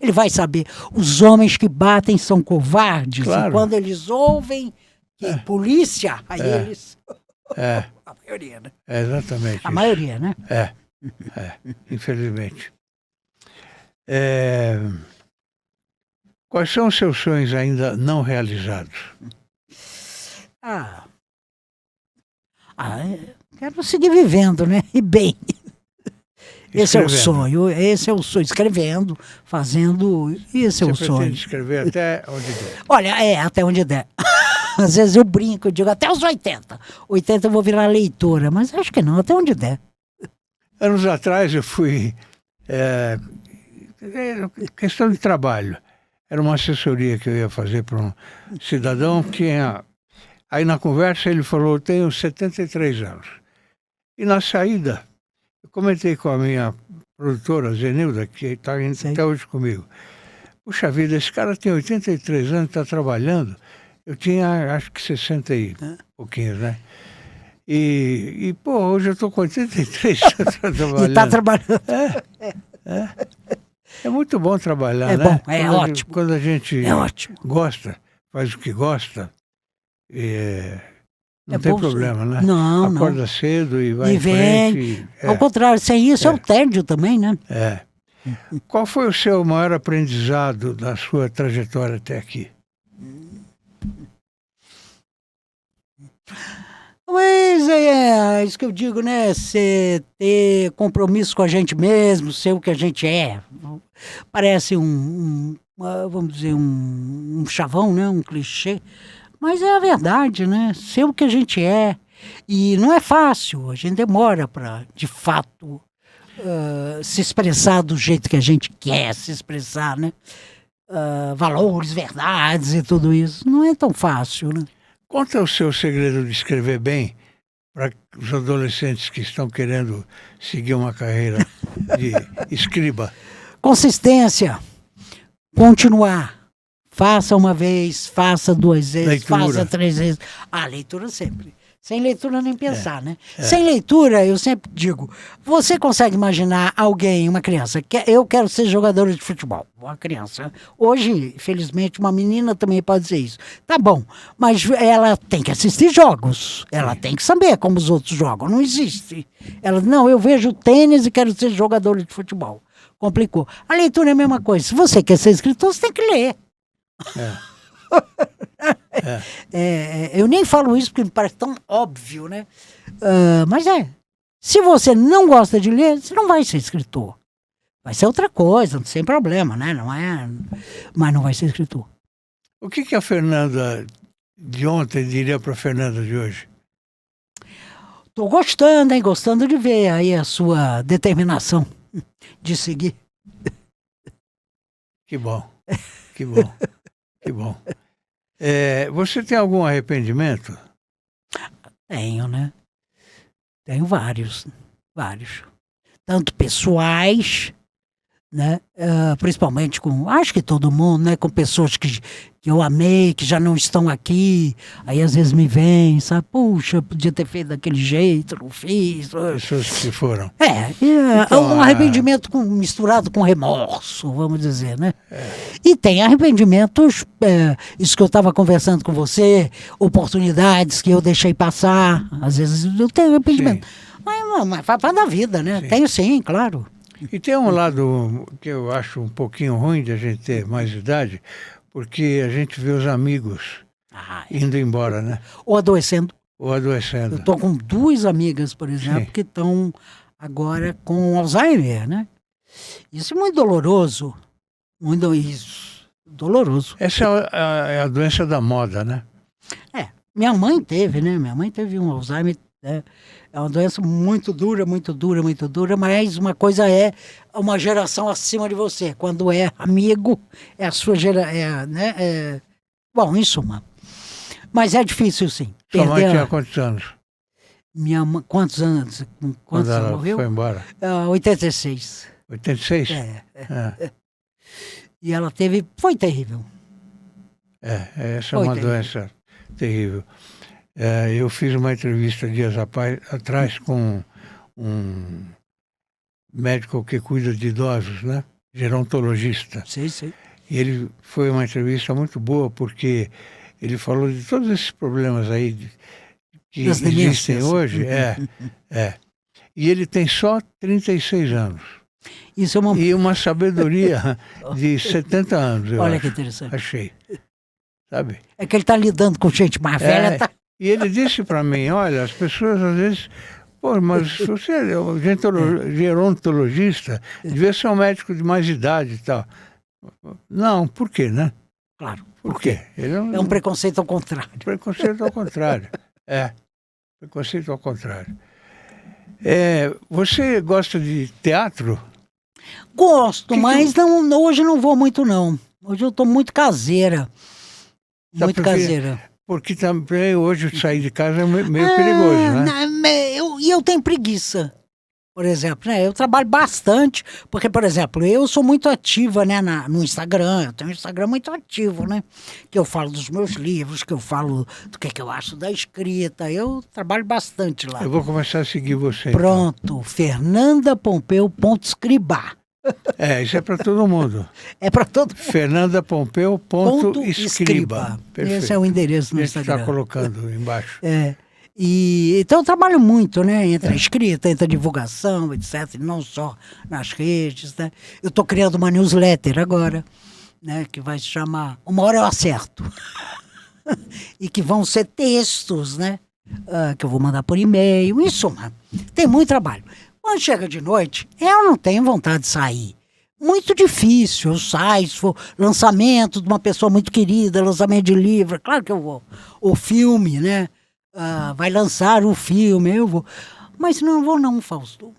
S2: ele vai saber, os homens que batem são covardes,
S1: claro.
S2: E quando eles ouvem que polícia, aí eles... A maioria, né?
S1: Exatamente.
S2: A maioria, né?
S1: Infelizmente. Quais são os seus sonhos ainda não realizados?
S2: Quero seguir vivendo, né? E bem. Esse é o sonho, escrevendo, fazendo, esse é o sonho. Você
S1: pretende escrever até onde der?
S2: Olha, até onde der. Às vezes eu brinco, eu digo até os 80. 80 eu vou virar leitora, mas acho que não, até onde der.
S1: Anos atrás eu fui... questão de trabalho. Era uma assessoria que eu ia fazer para um cidadão que... Aí na conversa ele falou, eu tenho 73 anos. E na saída, eu comentei com a minha produtora, Zenilda, que está até hoje comigo. Puxa vida, esse cara tem 83 anos, está trabalhando. Eu tinha, acho que 60 e pouquinhos, né? E hoje eu estou com 83 anos trabalhando.
S2: E está trabalhando.
S1: É muito bom trabalhar,
S2: né?
S1: Bom,
S2: ótimo.
S1: Quando a gente gosta, faz o que gosta, Não tem problema, né?
S2: Não, não.
S1: Acorda cedo e vai
S2: E
S1: em
S2: vem.
S1: frente.
S2: Ao contrário, sem isso é o tédio também, né?
S1: É. Qual foi o seu maior aprendizado da sua trajetória até aqui?
S2: Mas é isso que eu digo, né? Você ter compromisso com a gente mesmo, ser o que a gente é. Parece vamos dizer, um chavão, né? Um clichê. Mas é a verdade, né? Ser o que a gente é. E não é fácil, a gente demora para, de fato, se expressar do jeito que a gente quer se expressar, né? Valores, verdades e tudo isso. Não é tão fácil, né?
S1: Conta o seu segredo de escrever bem para os adolescentes que estão querendo seguir uma carreira de escriba.
S2: Consistência. Continuar. Faça uma vez, faça 2 vezes,
S1: Leitura.
S2: faça 3 vezes. Leitura sempre. Sem leitura nem pensar, né? Sem leitura, eu sempre digo, você consegue imaginar alguém, uma criança, eu quero ser jogador de futebol, uma criança. Hoje, felizmente, uma menina também pode dizer isso. Tá bom, mas ela tem que assistir jogos, ela tem que saber como os outros jogam, não existe. Ela, não, eu vejo tênis e quero ser jogador de futebol. Complicou. A leitura é a mesma coisa. Se você quer ser escritor, você tem que ler. Eu nem falo isso porque me parece tão óbvio, né? Mas se você não gosta de ler, você não vai ser escritor. Vai ser outra coisa, sem problema, né? Não é, mas não vai ser escritor.
S1: O que a Fernanda de ontem diria para a Fernanda de hoje?
S2: Tô gostando, hein? Gostando de ver aí a sua determinação de seguir.
S1: Que bom, que bom, que bom. Você tem algum arrependimento?
S2: Tenho, né? Tenho vários. Tanto pessoais, né? Principalmente com, acho que todo mundo, né? Com pessoas que eu amei, que já não estão aqui. Aí às vezes me vem, sabe? Puxa, podia ter feito daquele jeito, não fiz.
S1: Pessoas que foram.
S2: Um arrependimento misturado com remorso, vamos dizer, né? E tem arrependimentos, isso que eu estava conversando com você, oportunidades que eu deixei passar. Às vezes eu tenho arrependimento. Mas faz parte da vida, né?
S1: Sim.
S2: Tenho sim, claro.
S1: E tem um lado que eu acho um pouquinho ruim de a gente ter mais idade, porque a gente vê os amigos indo embora, né?
S2: Ou adoecendo.
S1: Eu
S2: tô com 2 amigas, por exemplo, que estão agora com Alzheimer, né? Isso é muito doloroso. Muito doloroso.
S1: Essa é a doença da moda, né?
S2: Minha mãe teve, né? Minha mãe teve um Alzheimer. É uma doença muito dura, mas uma coisa é uma geração acima de você. Quando é amigo, é a sua geração, né? Bom, em suma. Mas é difícil, sim.
S1: Sua mãe tinha quantos anos?
S2: Minha mãe, quantos anos?
S1: Quando ela
S2: morreu?
S1: foi embora?
S2: 86.
S1: 86?
S2: E ela foi terrível.
S1: Essa é uma doença terrível. Eu fiz uma entrevista dias atrás com um médico que cuida de idosos, né? Gerontologista.
S2: Sim.
S1: E foi uma entrevista muito boa, porque ele falou de todos esses problemas aí que existem hoje. E ele tem só 36 anos.
S2: Isso é
S1: E uma sabedoria de 70 anos, eu
S2: Olha
S1: acho.
S2: que interessante.
S1: Achei. Sabe?
S2: É que ele está lidando com gente mais velha.
S1: E ele disse para mim, olha, as pessoas às vezes... Pô, mas você é um gerontologista, devia ser um médico de mais idade e tal. Não, por quê, né?
S2: Claro.
S1: Por quê? Ele
S2: é um preconceito ao contrário.
S1: Preconceito ao contrário. Preconceito ao contrário. Você gosta de teatro?
S2: Gosto, mas não, hoje não vou muito, não. Hoje eu estou muito caseira. Muito caseira.
S1: Porque também hoje sair de casa é meio perigoso, né?
S2: Eu tenho preguiça, por exemplo, né? Eu trabalho bastante, porque, por exemplo, eu sou muito ativa, né, no Instagram, eu tenho um Instagram muito ativo, né? Que eu falo dos meus livros, que eu falo do que eu acho da escrita, eu trabalho bastante lá.
S1: Eu vou começar a seguir você.
S2: Pronto, então. fernandapompeu.escribá.
S1: Isso é para todo mundo.
S2: É para todo mundo.
S1: fernandapompeu.escribá.
S2: Esse é o endereço no
S1: Instagram. A gente está colocando embaixo.
S2: Então eu trabalho muito, né? Entre a escrita, entre a divulgação, etc. Não só nas redes, né? Eu estou criando uma newsletter agora, né? Que vai se chamar Uma Hora Eu Acerto. E que vão ser textos, né? Que eu vou mandar por e-mail. Em suma, tem muito trabalho. Quando chega de noite, eu não tenho vontade de sair. Muito difícil, eu saio, se for lançamento de uma pessoa muito querida, lançamento de livro, claro que eu vou. O filme, né? Vai lançar o filme, eu vou. Mas não vou não, Fausto.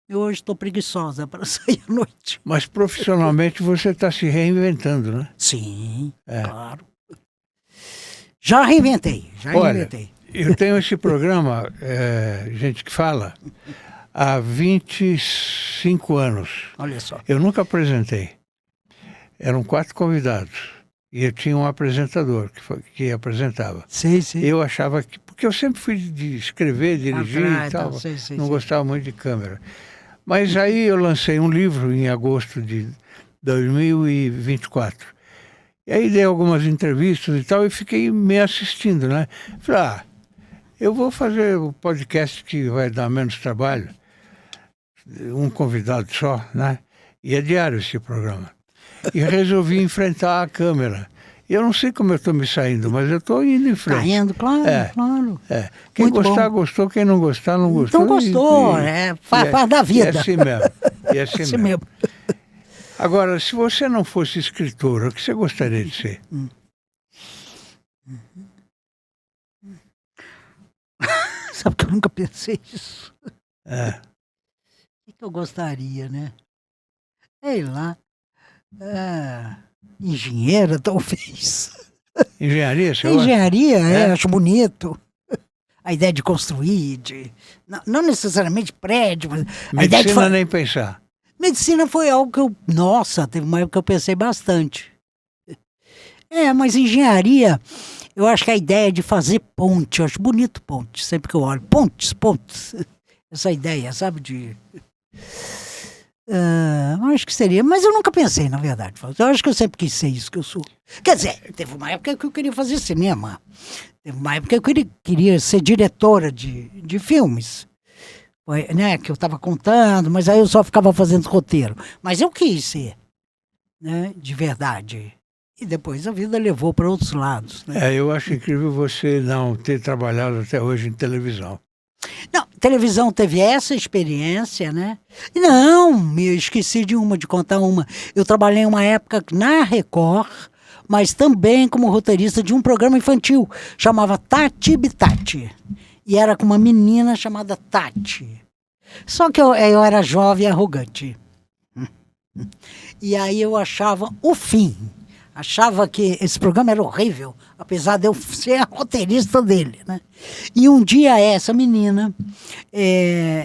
S2: Eu hoje estou preguiçosa para sair à noite.
S1: Mas profissionalmente você está se reinventando, né?
S2: Sim, claro. Já reinventei.
S1: Olha, eu tenho esse programa, Gente que Fala, há 25 anos.
S2: Olha só.
S1: Eu nunca apresentei. Eram 4 convidados. E eu tinha um apresentador que apresentava.
S2: Sim.
S1: Eu achava que... Porque eu sempre fui de escrever, dirigir e tal. Não gostava muito de câmera. Mas aí eu lancei um livro em agosto de 2024. E aí dei algumas entrevistas e tal e fiquei me assistindo, né? Falei, eu vou fazer o podcast que vai dar menos trabalho. Um convidado só, né? E é diário esse programa. E resolvi enfrentar a câmera. Eu não sei como eu estou me saindo, mas eu estou indo em frente.
S2: Está indo, claro, claro.
S1: Quem
S2: Muito
S1: gostar,
S2: bom.
S1: Gostou. Quem não gostar, não gostou.
S2: Não gostou, faz da vida.
S1: E é assim mesmo. E é assim mesmo.
S2: mesmo.
S1: Agora, se você não fosse escritora, o que você gostaria de ser?
S2: Sabe que eu nunca pensei isso. O que eu gostaria, né? Sei lá. Engenheira, talvez.
S1: Engenharia, você
S2: Engenharia, acho bonito. A ideia de construir, não necessariamente prédio, mas a ideia de
S1: nem pensar.
S2: Medicina foi algo que teve uma época que eu pensei bastante. Mas engenharia, eu acho que a ideia de fazer ponte, eu acho bonito ponte, sempre que eu olho. Pontes. Essa ideia, sabe, eu acho que seria, mas eu nunca pensei, na verdade. Eu acho que eu sempre quis ser isso que eu sou. Quer dizer, teve uma época que eu queria fazer cinema. Teve uma época que eu queria ser diretora de filmes. Né, que eu estava contando, mas aí eu só ficava fazendo roteiro. Mas eu quis ser, né, de verdade. E depois a vida levou para outros lados. Né?
S1: Eu acho incrível você não ter trabalhado até hoje em televisão.
S2: Não, televisão teve essa experiência, né? Não, eu esqueci de contar uma. Eu trabalhei uma época na Record, mas também como roteirista de um programa infantil, chamava Tati Bitati. E era com uma menina chamada Tati. Só que eu era jovem e arrogante. E aí eu achava o fim. Achava que esse programa era horrível, apesar de eu ser a roteirista dele, né? E um dia essa menina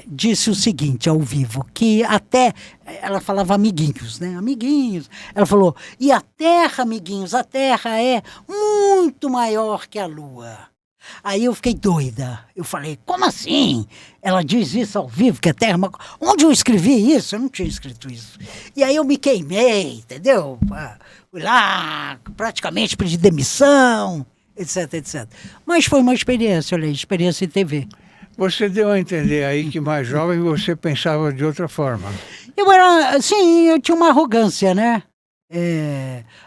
S2: disse o seguinte ao vivo, que até, ela falava amiguinhos, né? Amiguinhos. Ela falou, e a Terra, amiguinhos, a Terra é muito maior que a Lua. Aí eu fiquei doida. Eu falei, como assim? Ela diz isso ao vivo, que a Terra... Onde eu escrevi isso? Eu não tinha escrito isso. E aí eu me queimei, entendeu? Fui lá, praticamente pedi demissão, etc. Mas foi uma experiência, olha aí, experiência em TV.
S1: Você deu a entender aí que mais jovem você pensava de outra forma.
S2: Eu tinha uma arrogância, né?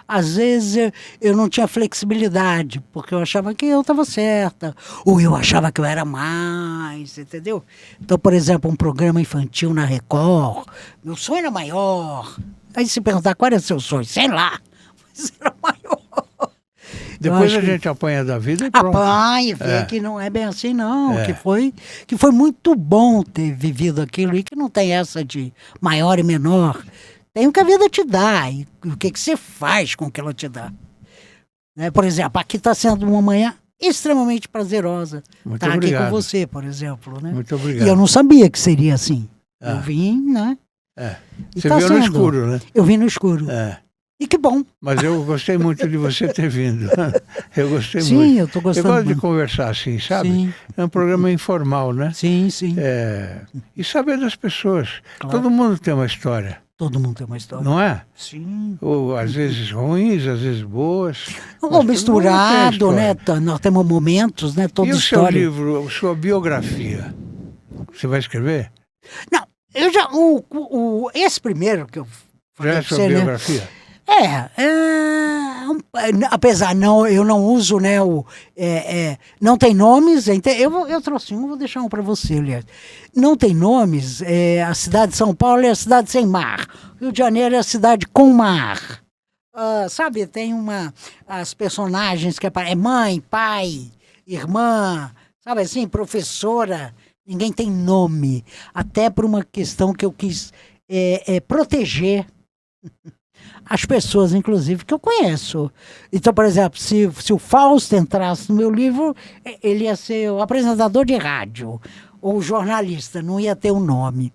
S2: Às vezes eu não tinha flexibilidade, porque eu achava que eu estava certa, ou eu achava que eu era mais, entendeu? Então, por exemplo, um programa infantil na Record, meu sonho era maior. Aí se perguntar qual era o seu sonho, sei lá, mas era maior.
S1: Depois a gente apanha da vida e pronto.
S2: Apanha, vê que não é bem assim não, que foi muito bom ter vivido aquilo e que não tem essa de maior e menor. Tem o que a vida te dá e o que você faz com o que ela te dá. Por exemplo, aqui está sendo uma manhã extremamente prazerosa. Estar aqui com você, por exemplo. Né?
S1: Muito obrigado.
S2: E eu não sabia que seria assim. Eu vim, né?
S1: Você viu no escuro, né?
S2: Eu vim no escuro. E que bom.
S1: Mas eu gostei muito de você ter vindo. Eu gostei muito.
S2: Sim, eu estou gostando.
S1: Eu gosto de conversar assim, sabe?
S2: Sim.
S1: É um programa informal, né?
S2: Sim.
S1: E saber das pessoas.
S2: Claro.
S1: Todo mundo tem uma história.
S2: Todo mundo tem uma história.
S1: não é?
S2: Sim.
S1: Ou às vezes ruins, às vezes boas.
S2: Ou misturado,
S1: né?
S2: né? Nós temos momentos, né? Toda
S1: E o seu
S2: história.
S1: livro, a sua biografia? Você vai escrever?
S2: Não, eu já. Esse primeiro que eu
S1: Já é
S2: falei
S1: a
S2: pra
S1: sua
S2: você, né?
S1: biografia?
S2: Apesar eu não uso, né, não tem nomes, eu trouxe um, vou deixar um para você, aliás. Não tem nomes, a cidade de São Paulo é a cidade sem mar, Rio de Janeiro é a cidade com mar. Sabe, tem as personagens que aparecem, mãe, pai, irmã, sabe assim, professora, ninguém tem nome, até por uma questão que eu quis proteger as pessoas, inclusive, que eu conheço. Então, por exemplo, se o Fausto entrasse no meu livro, ele ia ser o apresentador de rádio ou jornalista, não ia ter um nome.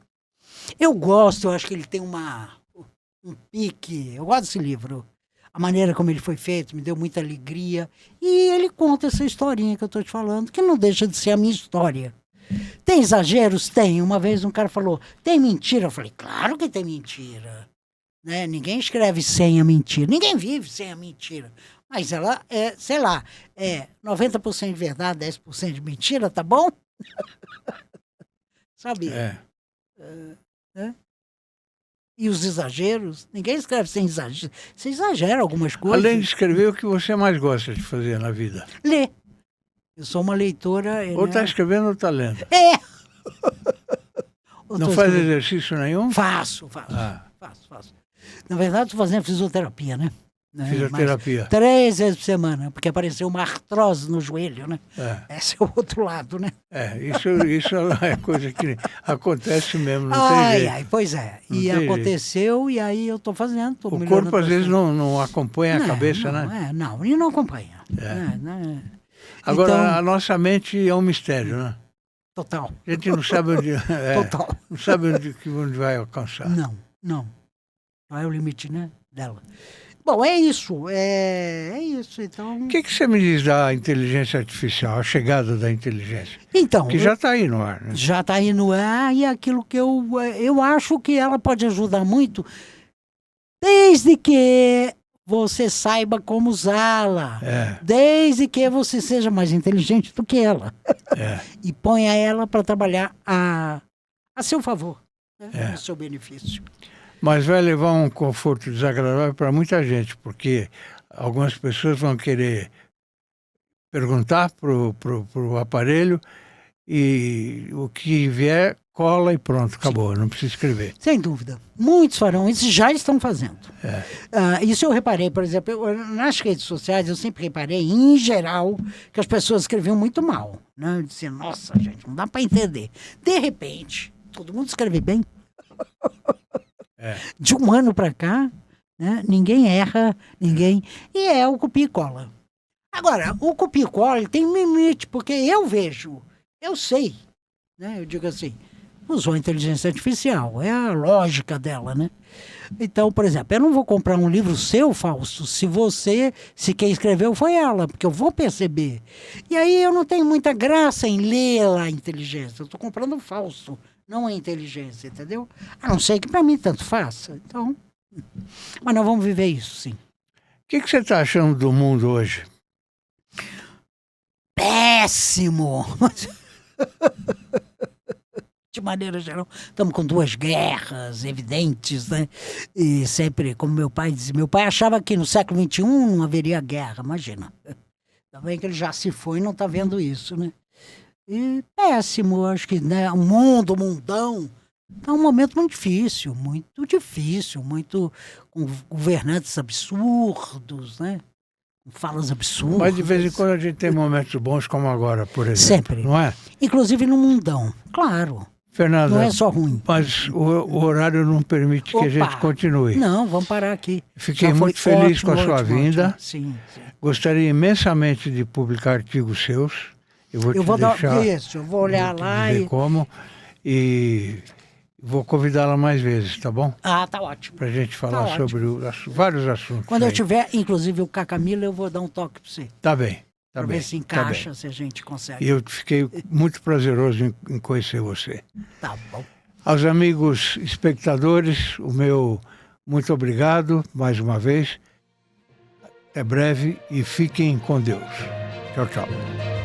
S2: Eu acho que ele tem um pique, eu gosto desse livro. A maneira como ele foi feito me deu muita alegria. E ele conta essa historinha que eu estou te falando, que não deixa de ser a minha história. Tem exageros? Tem. Uma vez um cara falou, tem mentira? Eu falei, claro que tem mentira. Né? Ninguém escreve sem a mentira. Ninguém vive sem a mentira. Mas ela é, sei lá, 90% de verdade, 10% de mentira, tá bom? Sabe? Né? E os exageros? Ninguém escreve sem exagero. Você exagera algumas coisas.
S1: Além de escrever, o que você mais gosta de fazer na vida?
S2: Ler. Eu sou uma leitora...
S1: Ou está escrevendo ou está lendo? Não faz exercício nenhum?
S2: Faço. Faço. Na verdade, estou fazendo fisioterapia, né?
S1: Fisioterapia.
S2: Mas 3 vezes por semana, porque apareceu uma artrose no joelho, né? Esse é o outro lado, né?
S1: Isso é coisa que acontece mesmo, não tem jeito.
S2: Pois é.
S1: Não
S2: e aconteceu, e aí eu estou fazendo.
S1: O corpo às vezes não acompanha a cabeça, né?
S2: E não acompanha.
S1: Agora,
S2: então,
S1: a nossa mente é um mistério, né?
S2: Total.
S1: A gente não sabe onde,
S2: Total.
S1: Não sabe onde vai alcançar.
S2: Não. Não é o limite, né, dela. Bom, é isso. É isso, então...
S1: O que você me diz da inteligência artificial, a chegada da inteligência?
S2: Então...
S1: Que já está aí no ar, né?
S2: Já está aí no ar, e aquilo que eu acho que ela pode ajudar muito, desde que você saiba como usá-la. Desde que você seja mais inteligente do que ela. E ponha ela para trabalhar a seu favor, né? No seu benefício.
S1: Mas vai levar um conforto desagradável para muita gente, porque algumas pessoas vão querer perguntar pro aparelho e o que vier, cola e pronto, acabou, não precisa escrever.
S2: Sem dúvida. Muitos farão isso e já estão fazendo. Isso eu reparei, por exemplo, nas redes sociais, eu sempre reparei, em geral, que as pessoas escreviam muito mal. Né? Eu dizia, nossa, gente, não dá para entender. De repente, todo mundo escreve bem. De um ano para cá, né, ninguém erra, ninguém... E é o copia e cola. Agora, o copia e cola ele tem um limite, porque eu sei, né, eu digo assim, usou a inteligência artificial, é a lógica dela, né? Então, por exemplo, eu não vou comprar um livro seu, Fausto, se quem escreveu foi ela, porque eu vou perceber. E aí eu não tenho muita graça em ler a inteligência, eu estou comprando o Fausto, não a inteligência, entendeu? A não ser que para mim tanto faça. Então, mas nós vamos viver isso, sim.
S1: O que você está achando do mundo hoje?
S2: Péssimo! De maneira geral, estamos com 2 guerras evidentes, né? E sempre, como meu pai dizia, meu pai achava que no século XXI não haveria guerra, imagina. Também que ele já se foi e não está vendo isso, né? E péssimo, acho que, né, o mundão, é um momento muito difícil, muito com governantes absurdos, né? Com falas absurdas.
S1: Mas de vez em quando a gente tem momentos bons como agora, por exemplo.
S2: Sempre.
S1: Não é?
S2: Inclusive no mundão, claro.
S1: Fernanda,
S2: não é só ruim.
S1: Mas o horário não permite que a gente continue.
S2: Não, vamos parar aqui.
S1: Fiquei muito feliz com a sua vinda.
S2: Ótimo. Sim.
S1: Gostaria imensamente de publicar artigos seus. Eu
S2: vou olhar lá
S1: e como, e vou convidá-la mais vezes, tá bom?
S2: Tá ótimo.
S1: Pra gente falar sobre vários assuntos.
S2: Quando eu tiver, inclusive, o Cacamila, eu vou dar um toque para você.
S1: Tá bem.
S2: Para ver se encaixa, se a gente consegue.
S1: E eu fiquei muito prazeroso em conhecer você.
S2: Tá bom.
S1: Aos amigos espectadores, o meu muito obrigado mais uma vez. Até breve e fiquem com Deus. Tchau, tchau.